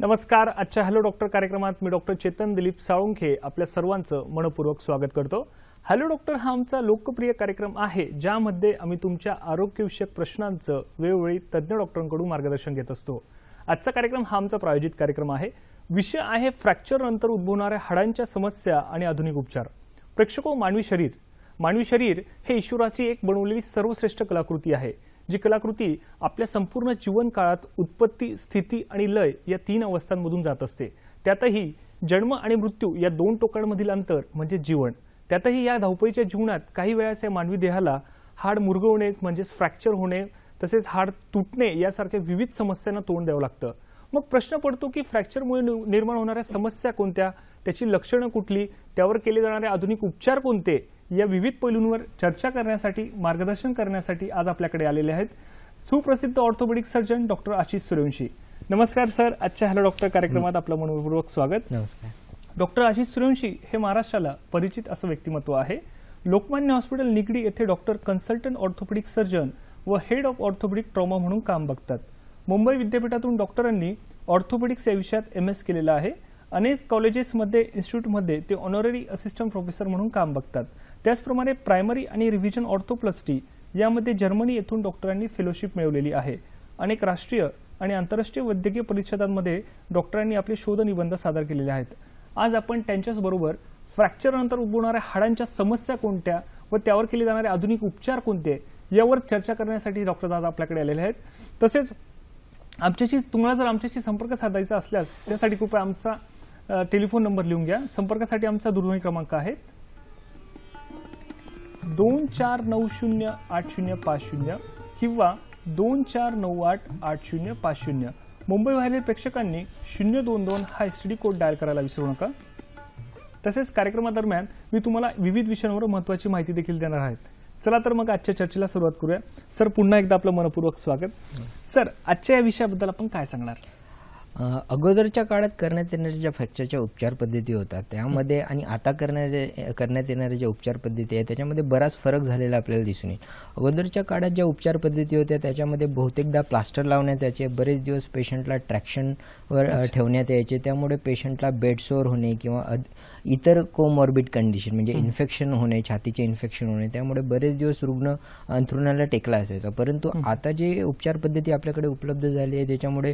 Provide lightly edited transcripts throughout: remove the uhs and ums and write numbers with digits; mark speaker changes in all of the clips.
Speaker 1: नमस्कार. आजच्या hello doctor कार्यक्रमात मी डॉक्टर चेतन दिलीप साळुंखे आपल्या सर्वांचं मनपूर्वक स्वागत करतो. हॅलो डॉक्टर हा आमचा लोकप्रिय कार्यक्रम आहे ज्यामध्ये आम्ही तुमच्या आरोग्यविषयक प्रश्नांचं वेळोवेळी तज्ज्ञ डॉक्टरांकडून मार्गदर्शन घेत असतो. आजचा कार्यक्रम हा आमचा प्रायोजित कार्यक्रम आहे. विषय आहे फ्रॅक्चर नंतर उद्भवणाऱ्या हाडांच्या समस्या आणि आधुनिक उपचार. प्रेक्षको, मानवी शरीर हे ईश्वराची एक बनवलेली सर्वश्रेष्ठ कलाकृती आहे, जी कलाकृती आपल्या संपूर्ण जीवन काळात उत्पत्ती, स्थिती आणि लय या 3 अवस्थांमधून जात असते. त्यातही जन्म आणि मृत्यू या 2 टोकांमधील अंतर म्हणजे जीवन. त्यातही या धावपळीच्या जीवनात काही वेळास या मानवी देहाला हाड मुरगळणे म्हणजेच फ्रॅक्चर होणे, तसेच हाड तुटणे यासारख्या विविध समस्यांना तोंड द्यावं लागतं. मग प्रश्न पडतो की फ्रॅक्चरमुळे निर्माण होणाऱ्या समस्या कोणत्या, त्याची लक्षणं कुठली, त्यावर केले जाणारे आधुनिक उपचार कोणते, या विविध पैलूंवर चर्चा करण्यासाठी, मार्गदर्शन करण्यासाठी आज आपल्याकडे आलेले आहेत सुप्रसिद्ध orthopaedic surgeon doctor Ashish Suryavanshi. नमस्कार सर, आजच्या हॅलो डॉक्टर कार्यक्रमात आपलं मनपूर्वक स्वागत.
Speaker 2: नमस्कार.
Speaker 1: डॉक्टर आशिष सूर्यवंशी हे महाराष्ट्राला परिचित असं व्यक्तिमत्व आहे. लोकमान्य हॉस्पिटल निगडी येथे डॉक्टर कन्सल्टंट ऑर्थोपेडिक सर्जन व हेड ऑफ ऑर्थोपेडिक ट्रॉमा म्हणून काम बघतात. मुंबई विद्यापीठातून डॉक्टरांनी ऑर्थोपेडिक्स या विषयात MS केलेला आहे. अनेक कॉलेजेसमध्ये, इन्स्टिट्यूटमध्ये ते ऑनररी असिस्टंट प्रोफेसर म्हणून काम बघतात. त्याचप्रमाणे प्रायमरी आणि रिव्हिजन ऑर्थोप्लास्टी यामध्ये जर्मनी येथून डॉक्टरांनी फेलोशिप मिळवलेली आहे. अनेक राष्ट्रीय आणि आंतरराष्ट्रीय वैद्यकीय परिषदांमध्ये डॉक्टरांनी आपले शोध निबंध सादर केलेले आहेत. आज आपण त्यांच्याचबरोबर फ्रॅक्चरनंतर उद्भवणाऱ्या हाडांच्या समस्या कोणत्या व त्यावर केले जाणारे आधुनिक उपचार कोणते यावर चर्चा करण्यासाठी डॉक्टर आज आपल्याकडे आलेले आहेत. तसेच तुम्हाला जर आमच्याशी संपर्क साधायचा असल्यास त्यासाठी कृपया आमचा टेलिफोन नंबर लिहून घ्या. संपर्कासाठी आमचा दूरध्वनी क्रमांक आहे 24908050 किंवा 24988050. मुंबई बाहेरील प्रेक्षकांनी 022 हा STD कोड डायल करायला विसरू नका. तसेच कार्यक्रमादरम्यान मी तुम्हाला विविध विषयांवर महत्त्वाची माहिती देखील देणार आहे. चला तर मग आजच्या चर्चेला सुरुवात करूया. सर, पुन्हा एकदा आपलं मनपूर्वक स्वागत. सर, आजच्या या विषयाबद्दल आपण काय सांगणार?
Speaker 2: अगोदरच्या काळात करण्यात येणाऱ्या ज्या फ्रॅक्चरच्या उपचार पद्धती होतात त्यामध्ये आणि आता करण्यात येणाऱ्या ज्या उपचार पद्धती आहेत त्याच्यामध्ये बराच फरक झालेला आपल्याला दिसून येईल. अगोदरच्या काळात ज्या उपचार पद्धती होत्या त्याच्यामध्ये बहुतेकदा प्लास्टर लावण्यात यायचे, बरेच दिवस पेशंटला ट्रॅक्शनवर ठेवण्यात यायचे. त्यामुळे पेशंटला बेडसोर होणे किंवा इतर कोमॉर्बिड कंडिशन म्हणजे इन्फेक्शन होणे, छातीचे इन्फेक्शन होणे, त्यामुळे बरेच दिवस रुग्ण अंथरुणाला टेकला असायचा. परंतु आता जे उपचार पद्धती आपल्याकडे उपलब्ध झाली आहे त्याच्यामुळे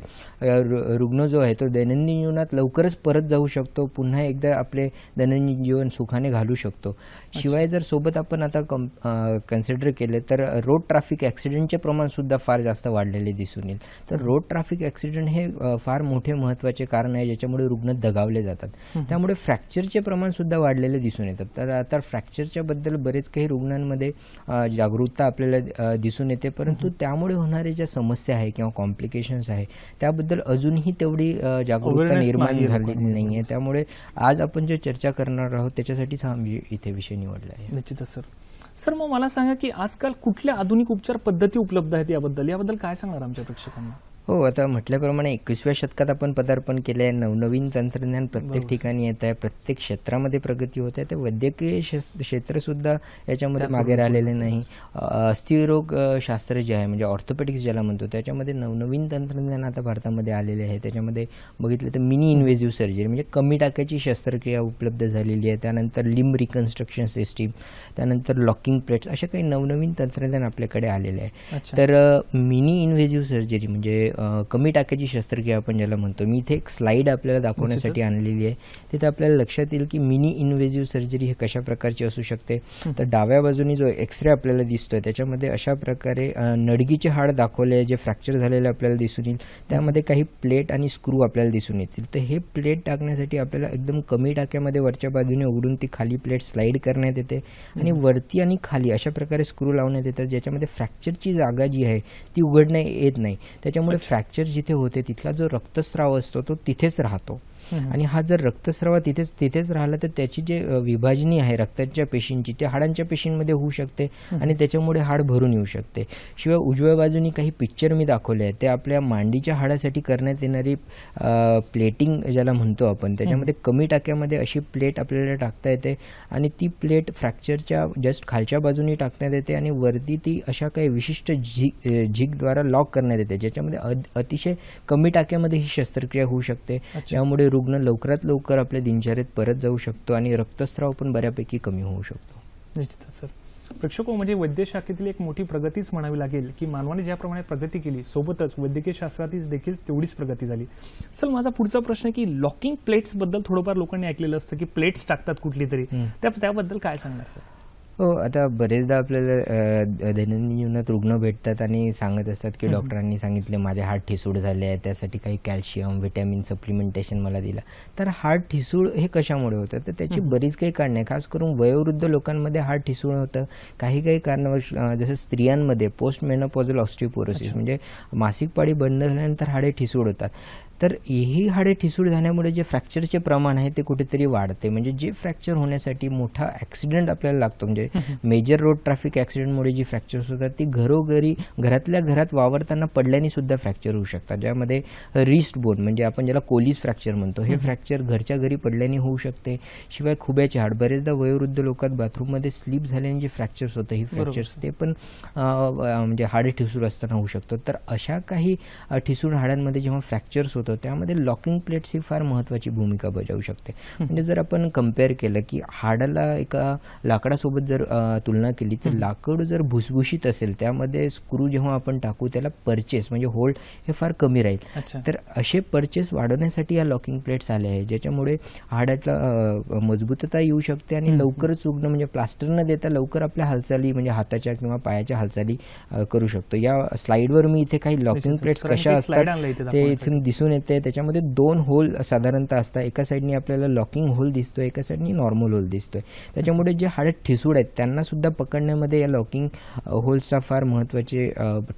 Speaker 2: रुग्ण जो आहे तो दैनंदिन जीवनात लवकरच परत जाऊ शकतो, पुन्हा एकदा आपले दैनंदिन जीवन सुखाने घालू शकतो. शिवाय जर सोबत आपण आता कन्सिडर केले तर रोड ट्रॅफिक ॲक्सिडेंटचे प्रमाण सुद्धा फार जास्त वाढलेले दिसून येईल. तर रोड ट्रॅफिक ॲक्सिडेंट हे फार मोठे महत्त्वाचे कारण आहे ज्याच्यामुळे रुग्ण दगावले जातात. त्यामुळे फ्रॅक्चरचे प्रमाण सुद्धा वाढलेले दिसून येतात. तर आता फ्रॅक्चरच्या बद्दल बरेच काही रुग्णांमध्ये जागरूकता आपल्याला दिसून येते, परंतु त्यामुळे होणारे ज्या समस्या आहे किंवा कॉम्प्लिकेशन्स आहे त्याबद्दल अजूनही तेवढी जागरूकता निर्माण झालेली नाहीये. त्यामुळे आज आपण जे चर्चा करणार आहोत त्याच्यासाठीच हा इथे विषय निवडला आहे.
Speaker 1: निश्चितच सर. सर, मग मला सांगा की आजकाल कुठल्या आधुनिक उपचार पद्धती उपलब्ध आहेत याबद्दल काय सांगणार आमच्या प्रेक्षकांना?
Speaker 2: हो, आता म्हटल्याप्रमाणे 21व्या शतकात आपण पदार्पण केले आहे. नवनवीन तंत्रज्ञान प्रत्येक ठिकाणी येत आहे, प्रत्येक क्षेत्रामध्ये प्रगती होत आहे. तर वैद्यकीय क्षेत्र सुद्धा याच्यामध्ये मागे राहिलेले नाही. अस्थिरोग शास्त्र जे आहे म्हणजे ऑर्थोपेडिक्स ज्याला म्हणतो त्याच्यामध्ये नवनवीन तंत्रज्ञान आता भारतामध्ये आलेले आहे. त्याच्यामध्ये बघितलं तर मिनी इन्व्हेजिव्ह सर्जरी म्हणजे कमी टाक्याची शस्त्रक्रिया उपलब्ध झालेली आहे. त्यानंतर लिम्ब रिकन्स्ट्रक्शन सिस्टीम, त्यानंतर लॉकिंग प्लेट्स, अशा काही नवनवीन तंत्रज्ञान आपल्याकडे आलेले आहे. तर मिनी इन्व्हेजिव्ह सर्जरी म्हणजे कमी टाक्याची शस्त्रक्रिया आपण ज्याला म्हणतो, मी इथे एक स्लाइड आपल्याला दाखवण्यासाठी आणलेली आहे. तिथे आपल्याला लक्षात येईल की मिनी इन्व्हेजिव्ह सर्जरी हे कशा प्रकारची असू शकते. तर डाव्या बाजूने जो एक्सरे आपल्याला दिसतोय त्याच्यामध्ये अशा प्रकारे नडगीचे हाड दाखवले जे फ्रॅक्चर झालेले आपल्याला दिसून येईल. त्यामध्ये काही प्लेट आणि स्क्रू आपल्याला दिसून येतील. तर हे प्लेट टाकण्यासाठी आपल्याला एकदम कमी टाक्यामध्ये वरच्या बाजूने उघडून ती खाली प्लेट स्लाइड करण्यात येते आणि वरती आणि खाली अशा प्रकारे स्क्रू लावण्यात येतात ज्याच्यामध्ये फ्रॅक्चरची जागा जी आहे ती उघडण्यात येत नाही. त्याच्यामुळे फ्रॅक्चर जिथे होते तिथला जो रक्तस्राव असतो तो तिथेच राहतो. आणि हा जर रक्तस्राव तिथेच राहिला तर त्याची जे विभाजनी आहे रक्ताच्या पेशींची ते हाडांच्या पेशींमध्ये होऊ शकते आणि त्याच्यामुळे हाड भरून येऊ शकते. शिवाय उजव्या बाजूनी काही पिक्चर मी दाखवले आहेत, ते आपल्या मांडीच्या हाडासाठी करण्यात येणारी प्लेटिंग ज्याला म्हणतो आपण, त्याच्यामध्ये कमी टाक्यामध्ये अशी प्लेट आपल्याला टाकता येते आणि ती प्लेट फ्रॅक्चरच्या जस्ट खालच्या बाजूनी टाकण्यात येते आणि वरती ती अशा काही विशिष्ट झिगद्वारा लॉक करण्यात येते, ज्याच्यामध्ये अतिशय कमी टाक्यामध्ये ही शस्त्रक्रिया होऊ शकते. त्यामुळे रुग्ण लवकरात लवकर आपल्या दिनचर्येत परत जाऊ शकतो आणि रक्तस्राव पण बऱ्यापैकी कमी होऊ शकतो.
Speaker 1: निश्चितच सर. प्रेक्षको, म्हणजे वैद्यशाखेतील एक मोठी प्रगतीच म्हणावी लागेल की मानवाने ज्याप्रमाणे प्रगती केली सोबतच वैद्यकीय शास्त्रातील देखील तेवढीच प्रगती झाली. सर, माझा पुढचा प्रश्न की लॉकिंग प्लेट्स बद्दल थोडंफार लोकांनी ऐकलेलं असतं की प्लेट्स टाकतात कुठली तरी, त्याबद्दल काय सांगणार सर?
Speaker 2: हो, आता बरेचदा आपल्याला दैनंदिन जीवनात रुग्ण भेटतात आणि सांगत असतात की डॉक्टरांनी सांगितले माझे हाड ठिसूळ झाले आहे, त्यासाठी काही कॅल्शियम विटॅमिन सप्लिमेंटेशन मला दिलं. तर हाड ठिसूळ हे कशामुळे होतं, तर त्याची बरीच काही कारणे आहे. खास करून वयोवृद्ध लोकांमध्ये हाड ठिसूळ होतं. काही कारणावर जसं स्त्रियांमध्ये पोस्ट मेनोपॉझल ऑस्टिओपोरोसिस म्हणजे मासिक पाळी बंद झाल्यानंतर हाडे ठिसूळ होतात. तर ही हाडे ठिसूळ झाल्यामुळे जे फ्रॅक्चरचे प्रमाण आहे ते कुठेतरी वाढते. म्हणजे जे फ्रॅक्चर होण्यासाठी मोठा ॲक्सिडेंट आपल्याला लागतो, म्हणजे मेजर रोड ट्रॅफिक ॲक्सिडेंटमुळे जी फ्रॅक्चर्स होतात ती घरातल्या घरात वावरताना पडल्याने सुद्धा फ्रॅक्चर होऊ शकतात. ज्यामध्ये रिस्ट बोन म्हणजे आपण ज्याला कोलीस फ्रॅक्चर म्हणतो, हे फ्रॅक्चर घरच्या घरी पडल्याने होऊ शकते. शिवाय खुब्याचे हाड, बरेचदा वयोवृद्ध लोकात बाथरूममध्ये स्लिप झाल्याने जे फ्रॅक्चर्स होतं, ही फ्रॅक्चर्स ते पण म्हणजे हाडे ठिसूळ असताना होऊ शकतो. तर अशा काही ठिसूळ हाडांमध्ये जेव्हा फ्रॅक्चर्स त्यामध्ये लॉकिंग प्लेट्स ही फार महत्त्वाची भूमिका बजावू शकते. म्हणजे जर आपण कम्पेअर केलं की हाडाला एका लाकडासोबत जर तुलना केली तर लाकूड जर भुसभुशीत असेल, त्यामध्ये स्क्रू जेव्हा आपण टाकू त्याला पर्चेस म्हणजे होल्ड हे फार कमी राहील. तर असे पर्चेस वाढवण्यासाठी या लॉकिंग प्लेट्स आले आहेत, ज्याच्यामुळे हाडाला मजबूतता येऊ शकते आणि लवकरच रुग्ण म्हणजे प्लास्टर न देता लवकर आपल्या हालचाली म्हणजे हाताच्या किंवा पायाच्या हालचाली करू शकतो. या स्लाइडवर मी इथे काही लॉकिंग प्लेट्स कशा असतात ते इथून दिसून येते. त्याच्यामध्ये 2 होल साधारणतः असतात. एका साईडनी आपल्याला लॉकिंग होल दिसतोय, एका साईडनी नॉर्मल होल दिसतोय. त्याच्यामुळे जे हाडे ठिसूळ आहेत त्यांना सुद्धा पकडण्यामध्ये या लॉकिंग होल्सचा फार महत्त्वाचे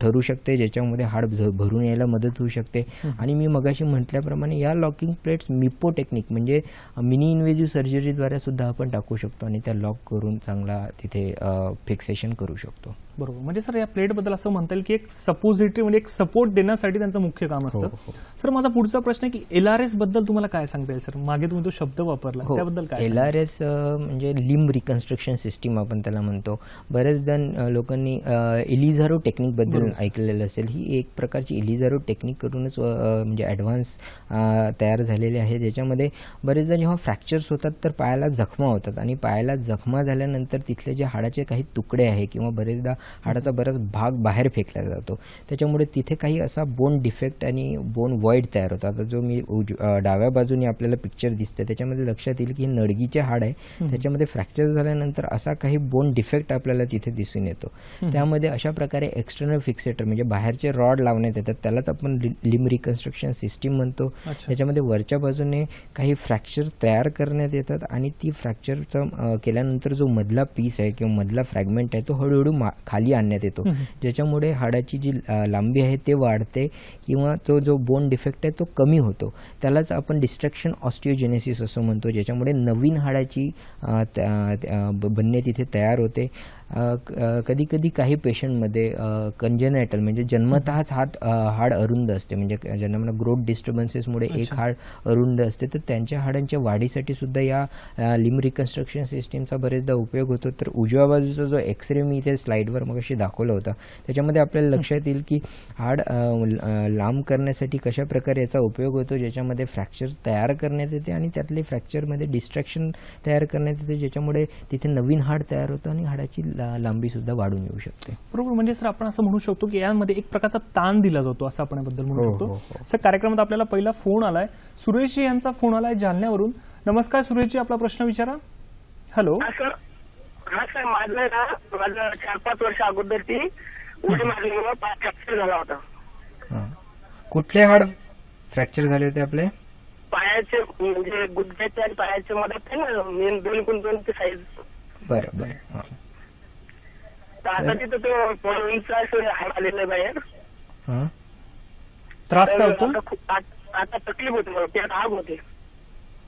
Speaker 2: ठरू शकते, ज्याच्यामध्ये हाड भरून यायला मदत होऊ शकते. आणि मी मगाशी म्हटल्याप्रमाणे या लॉकिंग प्लेट्स मिपो टेक्निक म्हणजे मिनी इन्व्हेजिव्ह सर्जरीद्वारे सुद्धा आपण टाकू शकतो आणि त्या लॉक करून चांगला तिथे फिक्सेशन करू शकतो.
Speaker 1: बरोबर. म्हणजे सर, या प्लेटबद्दल असं म्हणता येईल की एक सपोजिटरी म्हणजे एक सपोर्ट देण्यासाठी त्यांचं मुख्य काम असतं. सर, माझा पुढचा प्रश्न आहे की LRS बद्दल तुम्हाला काय सांगता येईल सर? मागे तुम्ही तो शब्द वापरला, त्याबद्दल काय?
Speaker 2: LRS म्हणजे लिम्ब रिकन्स्ट्रक्शन सिस्टीम आपण त्याला म्हणतो. बरेचदा लोकांनी एलिझारो टेक्निक बद्दल ऐकलेलं असेल. ही एक प्रकारची एलिझारो टेक्निक करूनच म्हणजे ॲडव्हान्स तयार झालेले आहे, ज्याच्यामध्ये बरेचदा जेव्हा फ्रॅक्चर्स होतात तर पायाला जखमा होतात आणि पायाला जखमा झाल्यानंतर तिथले जे हाडाचे काही तुकडे आहे किंवा बरेचदा हाडाचा बराच भाग बाहेर फेकला जातो, त्याच्यामुळे तिथे काही असा बोन डिफेक्ट आणि बोन वॉइड तयार होता. आता जो मी डाव्या बाजूने आपल्याला पिक्चर दिसते त्याच्यामध्ये लक्षात येईल की हे नडगीचे हाड आहे, त्याच्यामध्ये फ्रॅक्चर झाल्यानंतर असा काही बोन डिफेक्ट आपल्याला तिथे दिसून येतो. त्यामध्ये अशा प्रकारे एक्सटर्नल फिक्सेटर म्हणजे बाहेरचे रॉड लावण्यात येतात, त्यालाच आपण लिम्ब रिकन्स्ट्रक्शन सिस्टीम म्हणतो. त्याच्यामध्ये वरच्या बाजूने काही फ्रॅक्चर तयार करण्यात येतात आणि ती फ्रॅक्चरचा केल्यानंतर जो मधला पीस आहे किंवा मधला फ्रॅगमेंट आहे तो हळूहळू खाली आणण्यात येतो, ज्याच्यामुळे हाडाची जी लांबी आहे ते वाढते किंवा तो जो बोन डिफेक्ट आहे तो कमी होतो. त्यालाच आपण डिस्ट्रक्शन ऑस्टिओजेनेसिस असं म्हणतो, ज्याच्यामुळे नवीन हाडाची बनणे तिथे तयार होते. कधी कधी काही पेशंटमध्ये कंजेनायटल म्हणजे जन्मतःच हाड अरुंद असते, म्हणजे ज्यांना म्हणा ग्रोथ डिस्टर्बन्सेसमुळे एक हाड अरुंद असते, तर त्यांच्या हाडांच्या वाढीसाठी सुद्धा या लिम्ब रिकन्स्ट्रक्शन सिस्टीमचा बरेचदा उपयोग होतो. तर उजव्या बाजूचा जो एक्सरे मी इथे स्लाइडवर मगाशी दाखवला होता त्याच्यामध्ये आपल्याला लक्षात येईल की हाड लांब करण्यासाठी कशा प्रकारे याचा उपयोग होतो, ज्याच्यामध्ये फ्रॅक्चर तयार करण्यात येते आणि त्यातले फ्रॅक्चरमध्ये डिस्ट्रॅक्शन तयार करण्यात येते, ज्याच्यामुळे तिथे नवीन हाड तयार होतं आणि हाडाची लांबी सुद्धा वाढून येऊ शकते.
Speaker 1: बरोबर. म्हणजे सर, आपण असं म्हणू शकतो की यामध्ये एक प्रकारचा ताण दिला जातो असं आपण याबद्दल म्हणू शकतो. सर, कार्यक्रमात आपल्याला पहिला फोन आलाय. सुरेशजी यांचा फोन आलाय जालन्यावरून. नमस्कार सुरेशजी, आपला प्रश्न विचारा. हॅलो.
Speaker 3: हा सर, माझं 4-5 वर्ष अगोदर ती उडी मारल्यामुळे पाय फ्रॅक्चर झाला होता.
Speaker 2: कुठले हाड फ्रॅक्चर झाले होते आपले?
Speaker 3: पायाचे म्हणजे गुडघ्याचे आणि पायाच्या मदत आहे ना, मेन 2x2 साईज.
Speaker 2: बरं बरं.
Speaker 3: तर आता तिथं तो उंचा हाड आलेला आहे बाहेर.
Speaker 1: त्रास काय होतो?
Speaker 3: आता तकलीफ होते मला, त्यात आग होते.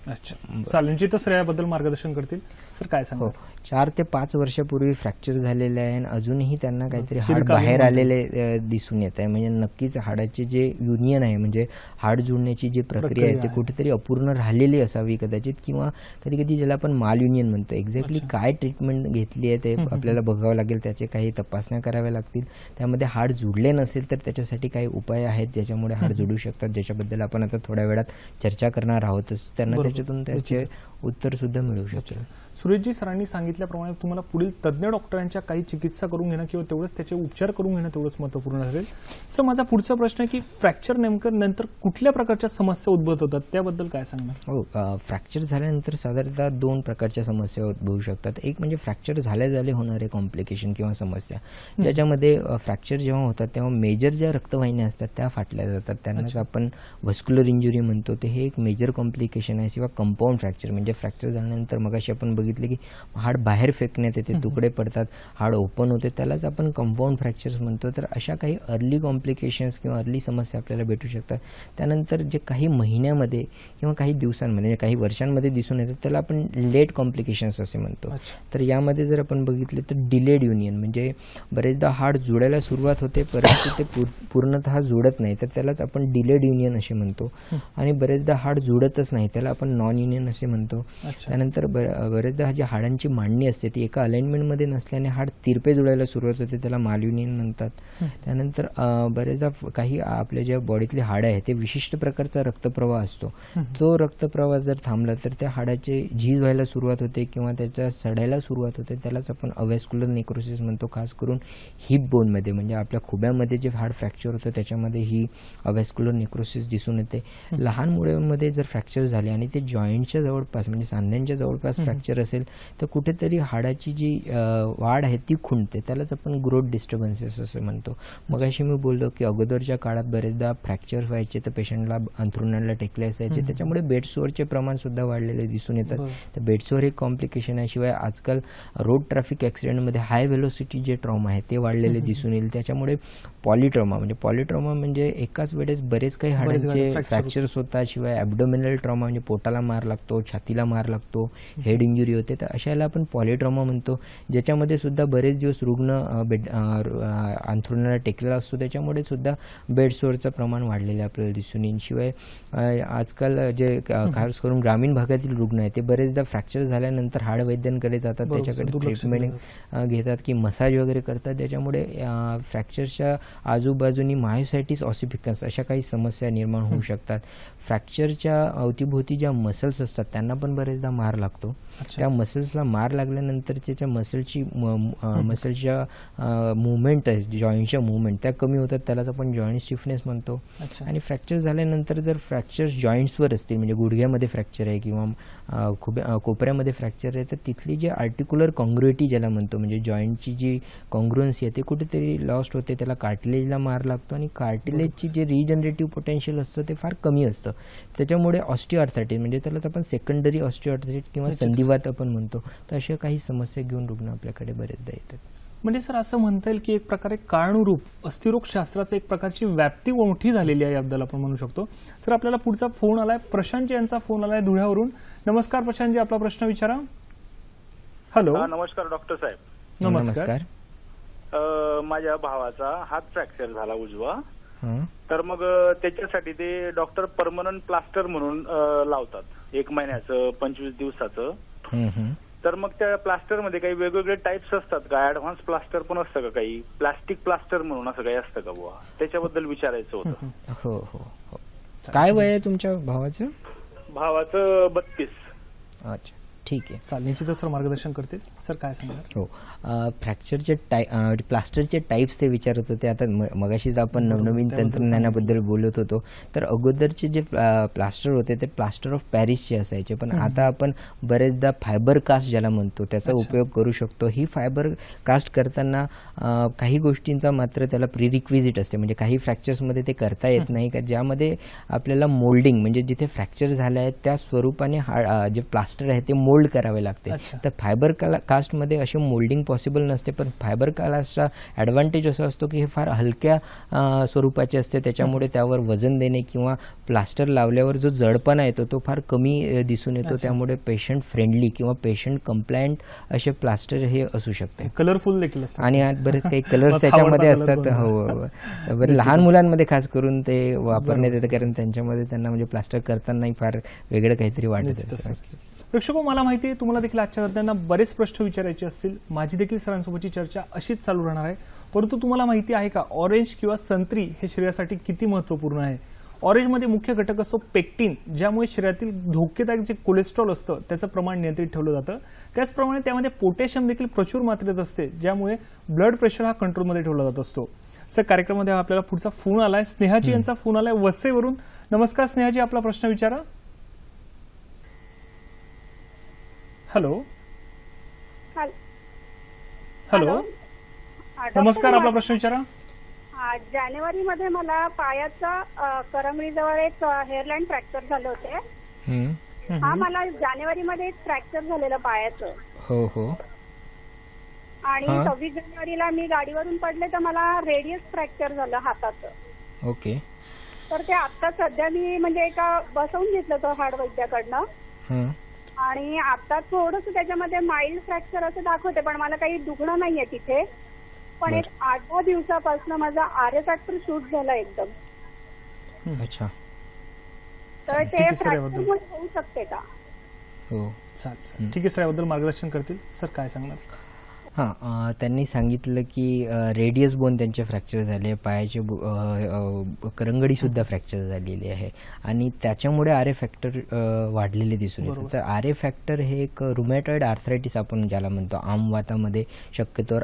Speaker 1: अच्छा चालेल, निश्चितच सर याबद्दल मार्गदर्शन करतील. सर काय सांगा?
Speaker 2: हो, 4 ते 5 वर्षापूर्वी फ्रॅक्चर झालेले आहे आणि अजूनही त्यांना काहीतरी हाड
Speaker 1: चिरकालीन
Speaker 2: बाहेर
Speaker 1: म्हणतो.
Speaker 2: आलेले दिसून येत आहे. म्हणजे नक्कीच हाडाचे जे युनियन आहे, म्हणजे हाड जुळण्याची जी प्रक्रिया आहे, ते कुठेतरी अपूर्ण राहिलेली असावी कदाचित, किंवा कधी कधी ज्याला आपण माल युनियन म्हणतो. एक्झॅक्टली काय ट्रीटमेंट घेतली आहे ते आपल्याला बघावं लागेल, त्याचे काही तपासण्या कराव्या लागतील. त्यामध्ये हाड जुळले नसेल तर त्याच्यासाठी काही उपाय आहेत ज्याच्यामुळे हाड जुळू शकतात, ज्याच्याबद्दल आपण आता थोड्या वेळात चर्चा करणार आहोतच. त्यांना त्याच्यातून त्याचे उत्तर सुद्धा मिळू शकते.
Speaker 1: सुरेशजी, सरांनी सांगितल्याप्रमाणे तुम्हाला पुढील तज्ज्ञ डॉक्टरांच्या काही चिकित्सा करून घेणं किंवा तेवढंच त्याचे उपचार करून घेणं तेवढंच महत्त्वपूर्ण ठरेल. सर, माझा पुढचा प्रश्न आहे की फ्रॅक्चर नेमकं नंतर कुठल्या प्रकारच्या समस्या उद्भवत होतात त्याबद्दल काय सांगणार?
Speaker 2: हो, फ्रॅक्चर झाल्यानंतर साधारणतः 2 प्रकारच्या समस्या उद्भवू शकतात. एक म्हणजे फ्रॅक्चर झाले होणारे कॉम्प्लिकेशन किंवा समस्या, ज्याच्यामध्ये फ्रॅक्चर जेव्हा होतात तेव्हा मेजर ज्या रक्तवाहिन्या असतात त्या फाटल्या जातात. त्यांनाच आपण व्हस्क्युलर इंजुरी म्हणतो. ते हे एक मेजर कॉम्प्लिकेशन आहे. किंवा कंपाऊंड फ्रॅक्चर म्हणजे फ्रॅक्चर झाल्यानंतर मगाशी आपण बघितले की हाड बाहेर फेकण्यात येते, तुकडे पडतात, हाड ओपन होते, त्यालाच आपण कंपाऊंड फ्रॅक्चर्स म्हणतो. तर अशा काही अर्ली कॉम्प्लिकेशन्स किंवा अर्ली समस्या आपल्याला भेटू शकतात. त्यानंतर जे काही महिन्यामध्ये किंवा काही दिवसांमध्ये, काही वर्षांमध्ये दिसून येतात त्याला आपण लेट कॉम्प्लिकेशन्स असे म्हणतो. तर यामध्ये जर आपण बघितले तर डिलेड युनियन म्हणजे बरेचदा हाड जुळायला सुरुवात होते परंतु ते पूर्णतः जुळत नाही, तर त्यालाच आपण डिलेड युनियन असे म्हणतो. आणि बरेचदा हाड जुळतच नाही, त्याला आपण नॉन युनियन असे म्हणतो. त्यानंतर बरेचदा जी हाडांची मांडणी असते ती एका अलाइनमेंटमध्ये नसल्याने हाड तिरपे जुळायला सुरुवात होते, त्याला मालयुनियन म्हणतात. त्यानंतर बरेचदा काही आपल्या ज्या बॉडीतली हाडं आहे ते विशिष्ट प्रकारचा रक्तप्रवाह असतो, तो रक्तप्रवाह जर थांबला तर त्या हाडाचे झीज व्हायला सुरुवात होते किंवा त्याच्या सडायला सुरुवात होते, त्यालाच आपण अव्हॅस्क्युलर नेक्रोसिस म्हणतो. खास करून हिप बोनमध्ये म्हणजे आपल्या खुब्यामध्ये जे हाड फ्रॅक्चर होतं त्याच्यामध्ये ही अव्हॅस्क्युलर नेक्रोसिस दिसून येते. लहान मुलांमध्ये जर फ्रॅक्चर झाले आणि ते जॉईंटच्या जवळपास म्हणजे सांध्यांच्या जवळपास फ्रॅक्चर असेल तर कुठेतरी हाडाची जी वाढ आहे ती खुंटते, त्यालाच आपण ग्रोथ डिस्टर्बन्सेस असं म्हणतो. मग अशी मी बोललो की अगोदरच्या काळात बरेचदा फ्रॅक्चर व्हायचे तर पेशंटला अंथरुणाला टेकले असायचे, त्याच्यामुळे बेडसोअरचे प्रमाण सुद्धा वाढलेले दिसून येतात. तर बेडसोअर एक कॉम्प्लिकेशन आहे. शिवाय आजकाल रोड ट्रॅफिक ॲक्सिडेंटमध्ये हाय व्हेलोसिटी जे ट्रॉमा आहे ते वाढलेले दिसून येईल. त्याच्यामुळे पॉलिट्रॉमा म्हणजे एकाच वेळेस बरेच काही हाडांचे फ्रॅक्चर्स होतात. शिवाय ॲब्डोमिनल ट्रॉमा म्हणजे पोटाला मार लागतो, छातीला मार लागतो, हेड इंजुरी होते, तर अशाला आपण पॉलिट्रॉमा म्हणतो. ज्याच्यामध्ये सुद्धा बरेच दिवस रुग्ण अंथरुणाला टेकलेला असतो, त्याच्यामुळे सुद्धा बेडसोअरचं प्रमाण वाढलेलं आपल्याला दिसून येईल. शिवाय आजकाल जे खास करून ग्रामीण भागातील रुग्ण आहेत ते बरेचदा फ्रॅक्चर झाल्यानंतर हाडवैद्यांकडे जातात, त्याच्याकडे ट्रीटमेंट घेतात की मसाज वगैरे करतात, ज्याच्यामुळे फ्रॅक्चरच्या आजूबाजूनी मायोसायटिस ऑसिफिकन्स अशा काही समस्या निर्माण होऊ शकतात. फ्रॅक्चरच्या अवतीभोवती ज्या मसल्स असतात त्यांना पण बरेचदा मार लागतो. त्या मसल्सला मार लागल्यानंतर त्याच्या मसलच्या मुवमेंट जॉईंटच्या मुवमेंट त्या कमी होतात, त्यालाच आपण जॉईंट स्टिफनेस म्हणतो. आणि फ्रॅक्चर झाल्यानंतर जर फ्रॅक्चर जॉईंट्सवर असतील म्हणजे गुडघ्यामध्ये फ्रॅक्चर आहे किंवा कोपऱ्यामध्ये फ्रॅक्चर आहे तर तिथली जी आर्टिक्युलर कॉन्ग्रुइटी ज्याला म्हणतो म्हणजे जॉईंटची जी कॉन्ग्रुएन्सी आहे ते कुठेतरी लॉस्ट होते, त्याला कार्टिलेजला मार लागतो आणि कार्टिलेजची जे रिजनरेटिव्ह पोटेन्शियल असतं ते फार कमी असतं. त्याच्यामुळे ऑस्टिओआर्थरायटिस म्हणजे त्यालाच आपण सेकंडरी ऑस्टिओआर्थरायटिस किंवा संधिवात आपण म्हणतो. तर अशा काही समस्या घेऊन रुग्ण आपल्याकडे बरेचदा येतात.
Speaker 1: म्हणजे सर असं म्हणता येईल की एक प्रकारे कारणरूप अस्थिरोग शास्त्राचं एक प्रकारची व्याप्ती मोठी झालेली आहे याबद्दल आपण म्हणू शकतो. सर, आपल्याला पुढचा फोन आलाय, प्रशांत यांचा फोन आलाय धुळ्यावरून. नमस्कार प्रशांतजी, आपला प्रश्न विचारा. हॅलो.
Speaker 3: नमस्कार डॉक्टर साहेब.
Speaker 1: नमस्कार.
Speaker 3: माझ्या भावाचा हात फ्रॅक्चर झाला उजवा, तर मग त्याच्यासाठी ते डॉक्टर परमनंट प्लास्टर म्हणून लावतात 1 महिन्याचं 25 दिवसाचं. तर मग त्या प्लास्टर मध्ये काही वेगवेगळे टाइप्स असतात का? ऍडव्हान्स प्लास्टर पण असतं का? काही प्लास्टिक प्लास्टर म्हणून असं काही असतं का बुवा? त्याच्याबद्दल विचारायचं होतं.
Speaker 2: हो हो हो. काय वय आहे तुमच्या भावाचं?
Speaker 3: भावाचं 32.
Speaker 2: अच्छा, ठीक आहे.
Speaker 1: चालेल, निश्चितच सर मार्गदर्शन करतील. सर काय सांगणार?
Speaker 2: हो, फ्रॅक्चरचे प्लास्टरचे टाईप्स ते विचारत होते. आता मगाशीच आपण नवनवीन तंत्रज्ञानाबद्दल बोलत होतो. तर अगोदरचे जे प्लास्टर होते ते प्लास्टर ऑफ पॅरिसचे असायचे, पण आता आपण बरेचदा फायबर कास्ट ज्याला म्हणतो त्याचा उपयोग करू शकतो. ही फायबर कास्ट करताना काही गोष्टींचा मात्र त्याला प्रिरिक्विजिट असते, म्हणजे काही फ्रॅक्चर्समध्ये ते करता येत नाही का, ज्यामध्ये आपल्याला मोल्डिंग म्हणजे जिथे फ्रॅक्चर झाले आहेत त्या स्वरूपाने जे प्लास्टर आहे ते मोल्ड मोल्ड करावे लागते.
Speaker 1: अच्छा.
Speaker 2: तर फायबर कास्टमध्ये असे मोल्डिंग पॉसिबल नसते, पण फायबर कास्टचा ॲडव्हान्टेज असा असतो की हे फार हलक्या स्वरूपाचे असते, त्याच्यामुळे त्यावर वजन देणे किंवा प्लास्टर लावल्यावर जो जडपणा येतो तो फार कमी दिसून येतो. त्यामुळे पेशंट फ्रेंडली किंवा पेशंट कंप्लायंट असे प्लास्टर हे असू शकते.
Speaker 1: कलरफुल देखील असतात.
Speaker 2: आणि यात बरेच काही कलर्स
Speaker 1: मस्त
Speaker 2: त्याच्यामध्ये
Speaker 1: आवडता
Speaker 2: असतात.
Speaker 1: color
Speaker 2: हो, बरं लहान मुलांमध्ये खास करून ते वापरण्यात येतं, कारण त्यांच्यामध्ये त्यांना म्हणजे प्लास्टर करतानाही फार वेगळं काहीतरी वाटत असतं.
Speaker 1: प्रेक्षको, मला माहिती आहे तुम्हाला देखील आजच्या तज्ञांना बरेच प्रश्न विचारायचे असतील. माझी देखील सरांसोबतची चर्चा अशीच चालू राहणार आहे. परंतु तुम्हाला माहिती आहे का, ऑरेंज किंवा संत्री हे शरीरासाठी किती महत्त्वपूर्ण आहे? ऑरेंजमध्ये मुख्य घटक असतो पेक्टिन, ज्यामुळे शरीरातील धोकेदायक जे कोलेस्ट्रॉल असतं त्याचं प्रमाण नियंत्रित ठेवलं जातं. त्याचप्रमाणे त्यामध्ये पोटॅशियम देखील प्रचूर मात्रेत असते, ज्यामुळे ब्लड प्रेशर हा कंट्रोलमध्ये ठेवला जात असतो. सर, कार्यक्रमामध्ये आपल्याला पुढचा फोन आलाय. स्नेहाजी यांचा फोन आलाय वसईवरून. नमस्कार स्नेहाजी, आपला प्रश्न विचारा. हॅलो हॅलो, नमस्कार, आपला प्रश्न विचारा.
Speaker 4: जानेवारीमध्ये मला पायाचा करंगळीजवळ एक हेअरलाईन फ्रॅक्चर झाले होते. हा मला जानेवारीमध्ये एक फ्रॅक्चर झालेलं पायाचं.
Speaker 2: हो हो.
Speaker 4: आणि 26 जानेवारीला मी गाडीवरून पडले तर मला रेडियस फ्रॅक्चर झालं हाताचं.
Speaker 2: ओके.
Speaker 4: तर ते आता सध्या मी म्हणजे एका बसवून घेतलं होतं हाड वैद्याकडनं. आणि आता थोडंसं त्याच्यामध्ये माइल्ड फ्रॅक्चर असं दाखवते, पण मला काही दुखणं नाहीये तिथे. पण एक 8-10 दिवसापासून माझा आर्य फॅक्टर शूट झाला एकदम.
Speaker 2: अच्छा.
Speaker 4: तर ते फ्रॅक्चर होऊ शकते का?
Speaker 2: हो
Speaker 1: चालेल, ठीक आहे सर, याबद्दल मार्गदर्शन करतील. सर, काय सांगणार?
Speaker 2: हां, त्यांनी सांगितलं की रेडियस बोन त्यांचे फ्रॅक्चर झाले, पायाचे करंगडीसुद्धा फ्रॅक्चर झालेली आहे आणि त्याच्यामुळे आर ए फॅक्टर वाढलेले दिसून येतं. तर आर ए फॅक्टर हे एक रुमॅटॉइड आर्थरायटिस आपण ज्याला म्हणतो, आमवातामध्ये शक्यतोवर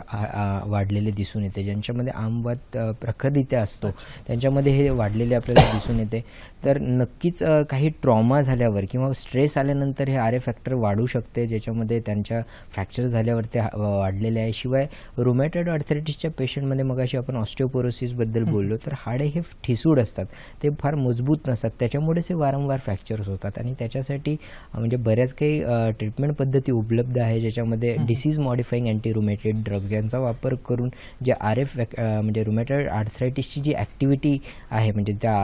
Speaker 2: वाढलेले दिसून येते. ज्यांच्यामध्ये आमवात प्रखररित्या असतो त्यांच्यामध्ये हे वाढलेले आपल्याला दिसून येते. तर नक्कीच काही ट्रॉमा झाल्यावर किंवा स्ट्रेस आल्यानंतर हे आर ए फॅक्टर वाढू शकते, ज्याच्यामध्ये त्यांच्या फ्रॅक्चर झाल्यावर ते वाढलेले आहे. शिवाय रुमॅटॉइड आर्थरायटिसच्या पेशंटमध्ये मगाशी आपण ऑस्टिओपोरोसिसबद्दल बोललो, तर हाडे हे ठिसूळ असतात, ते फार मजबूत नसतात, त्याच्यामुळेच हे वारंवार फ्रॅक्चर्स होतात. आणि त्याच्यासाठी म्हणजे बऱ्याच काही ट्रीटमेंट पद्धती उपलब्ध आहे, ज्याच्यामध्ये डिसीज मॉडिफाईंग अँटी रुमॅटॉइड ड्रग्ज यांचा वापर करून जे आर एफ म्हणजे रुमॅटॉइड आर्थरायटिसची जी ॲक्टिव्हिटी आहे, म्हणजे त्या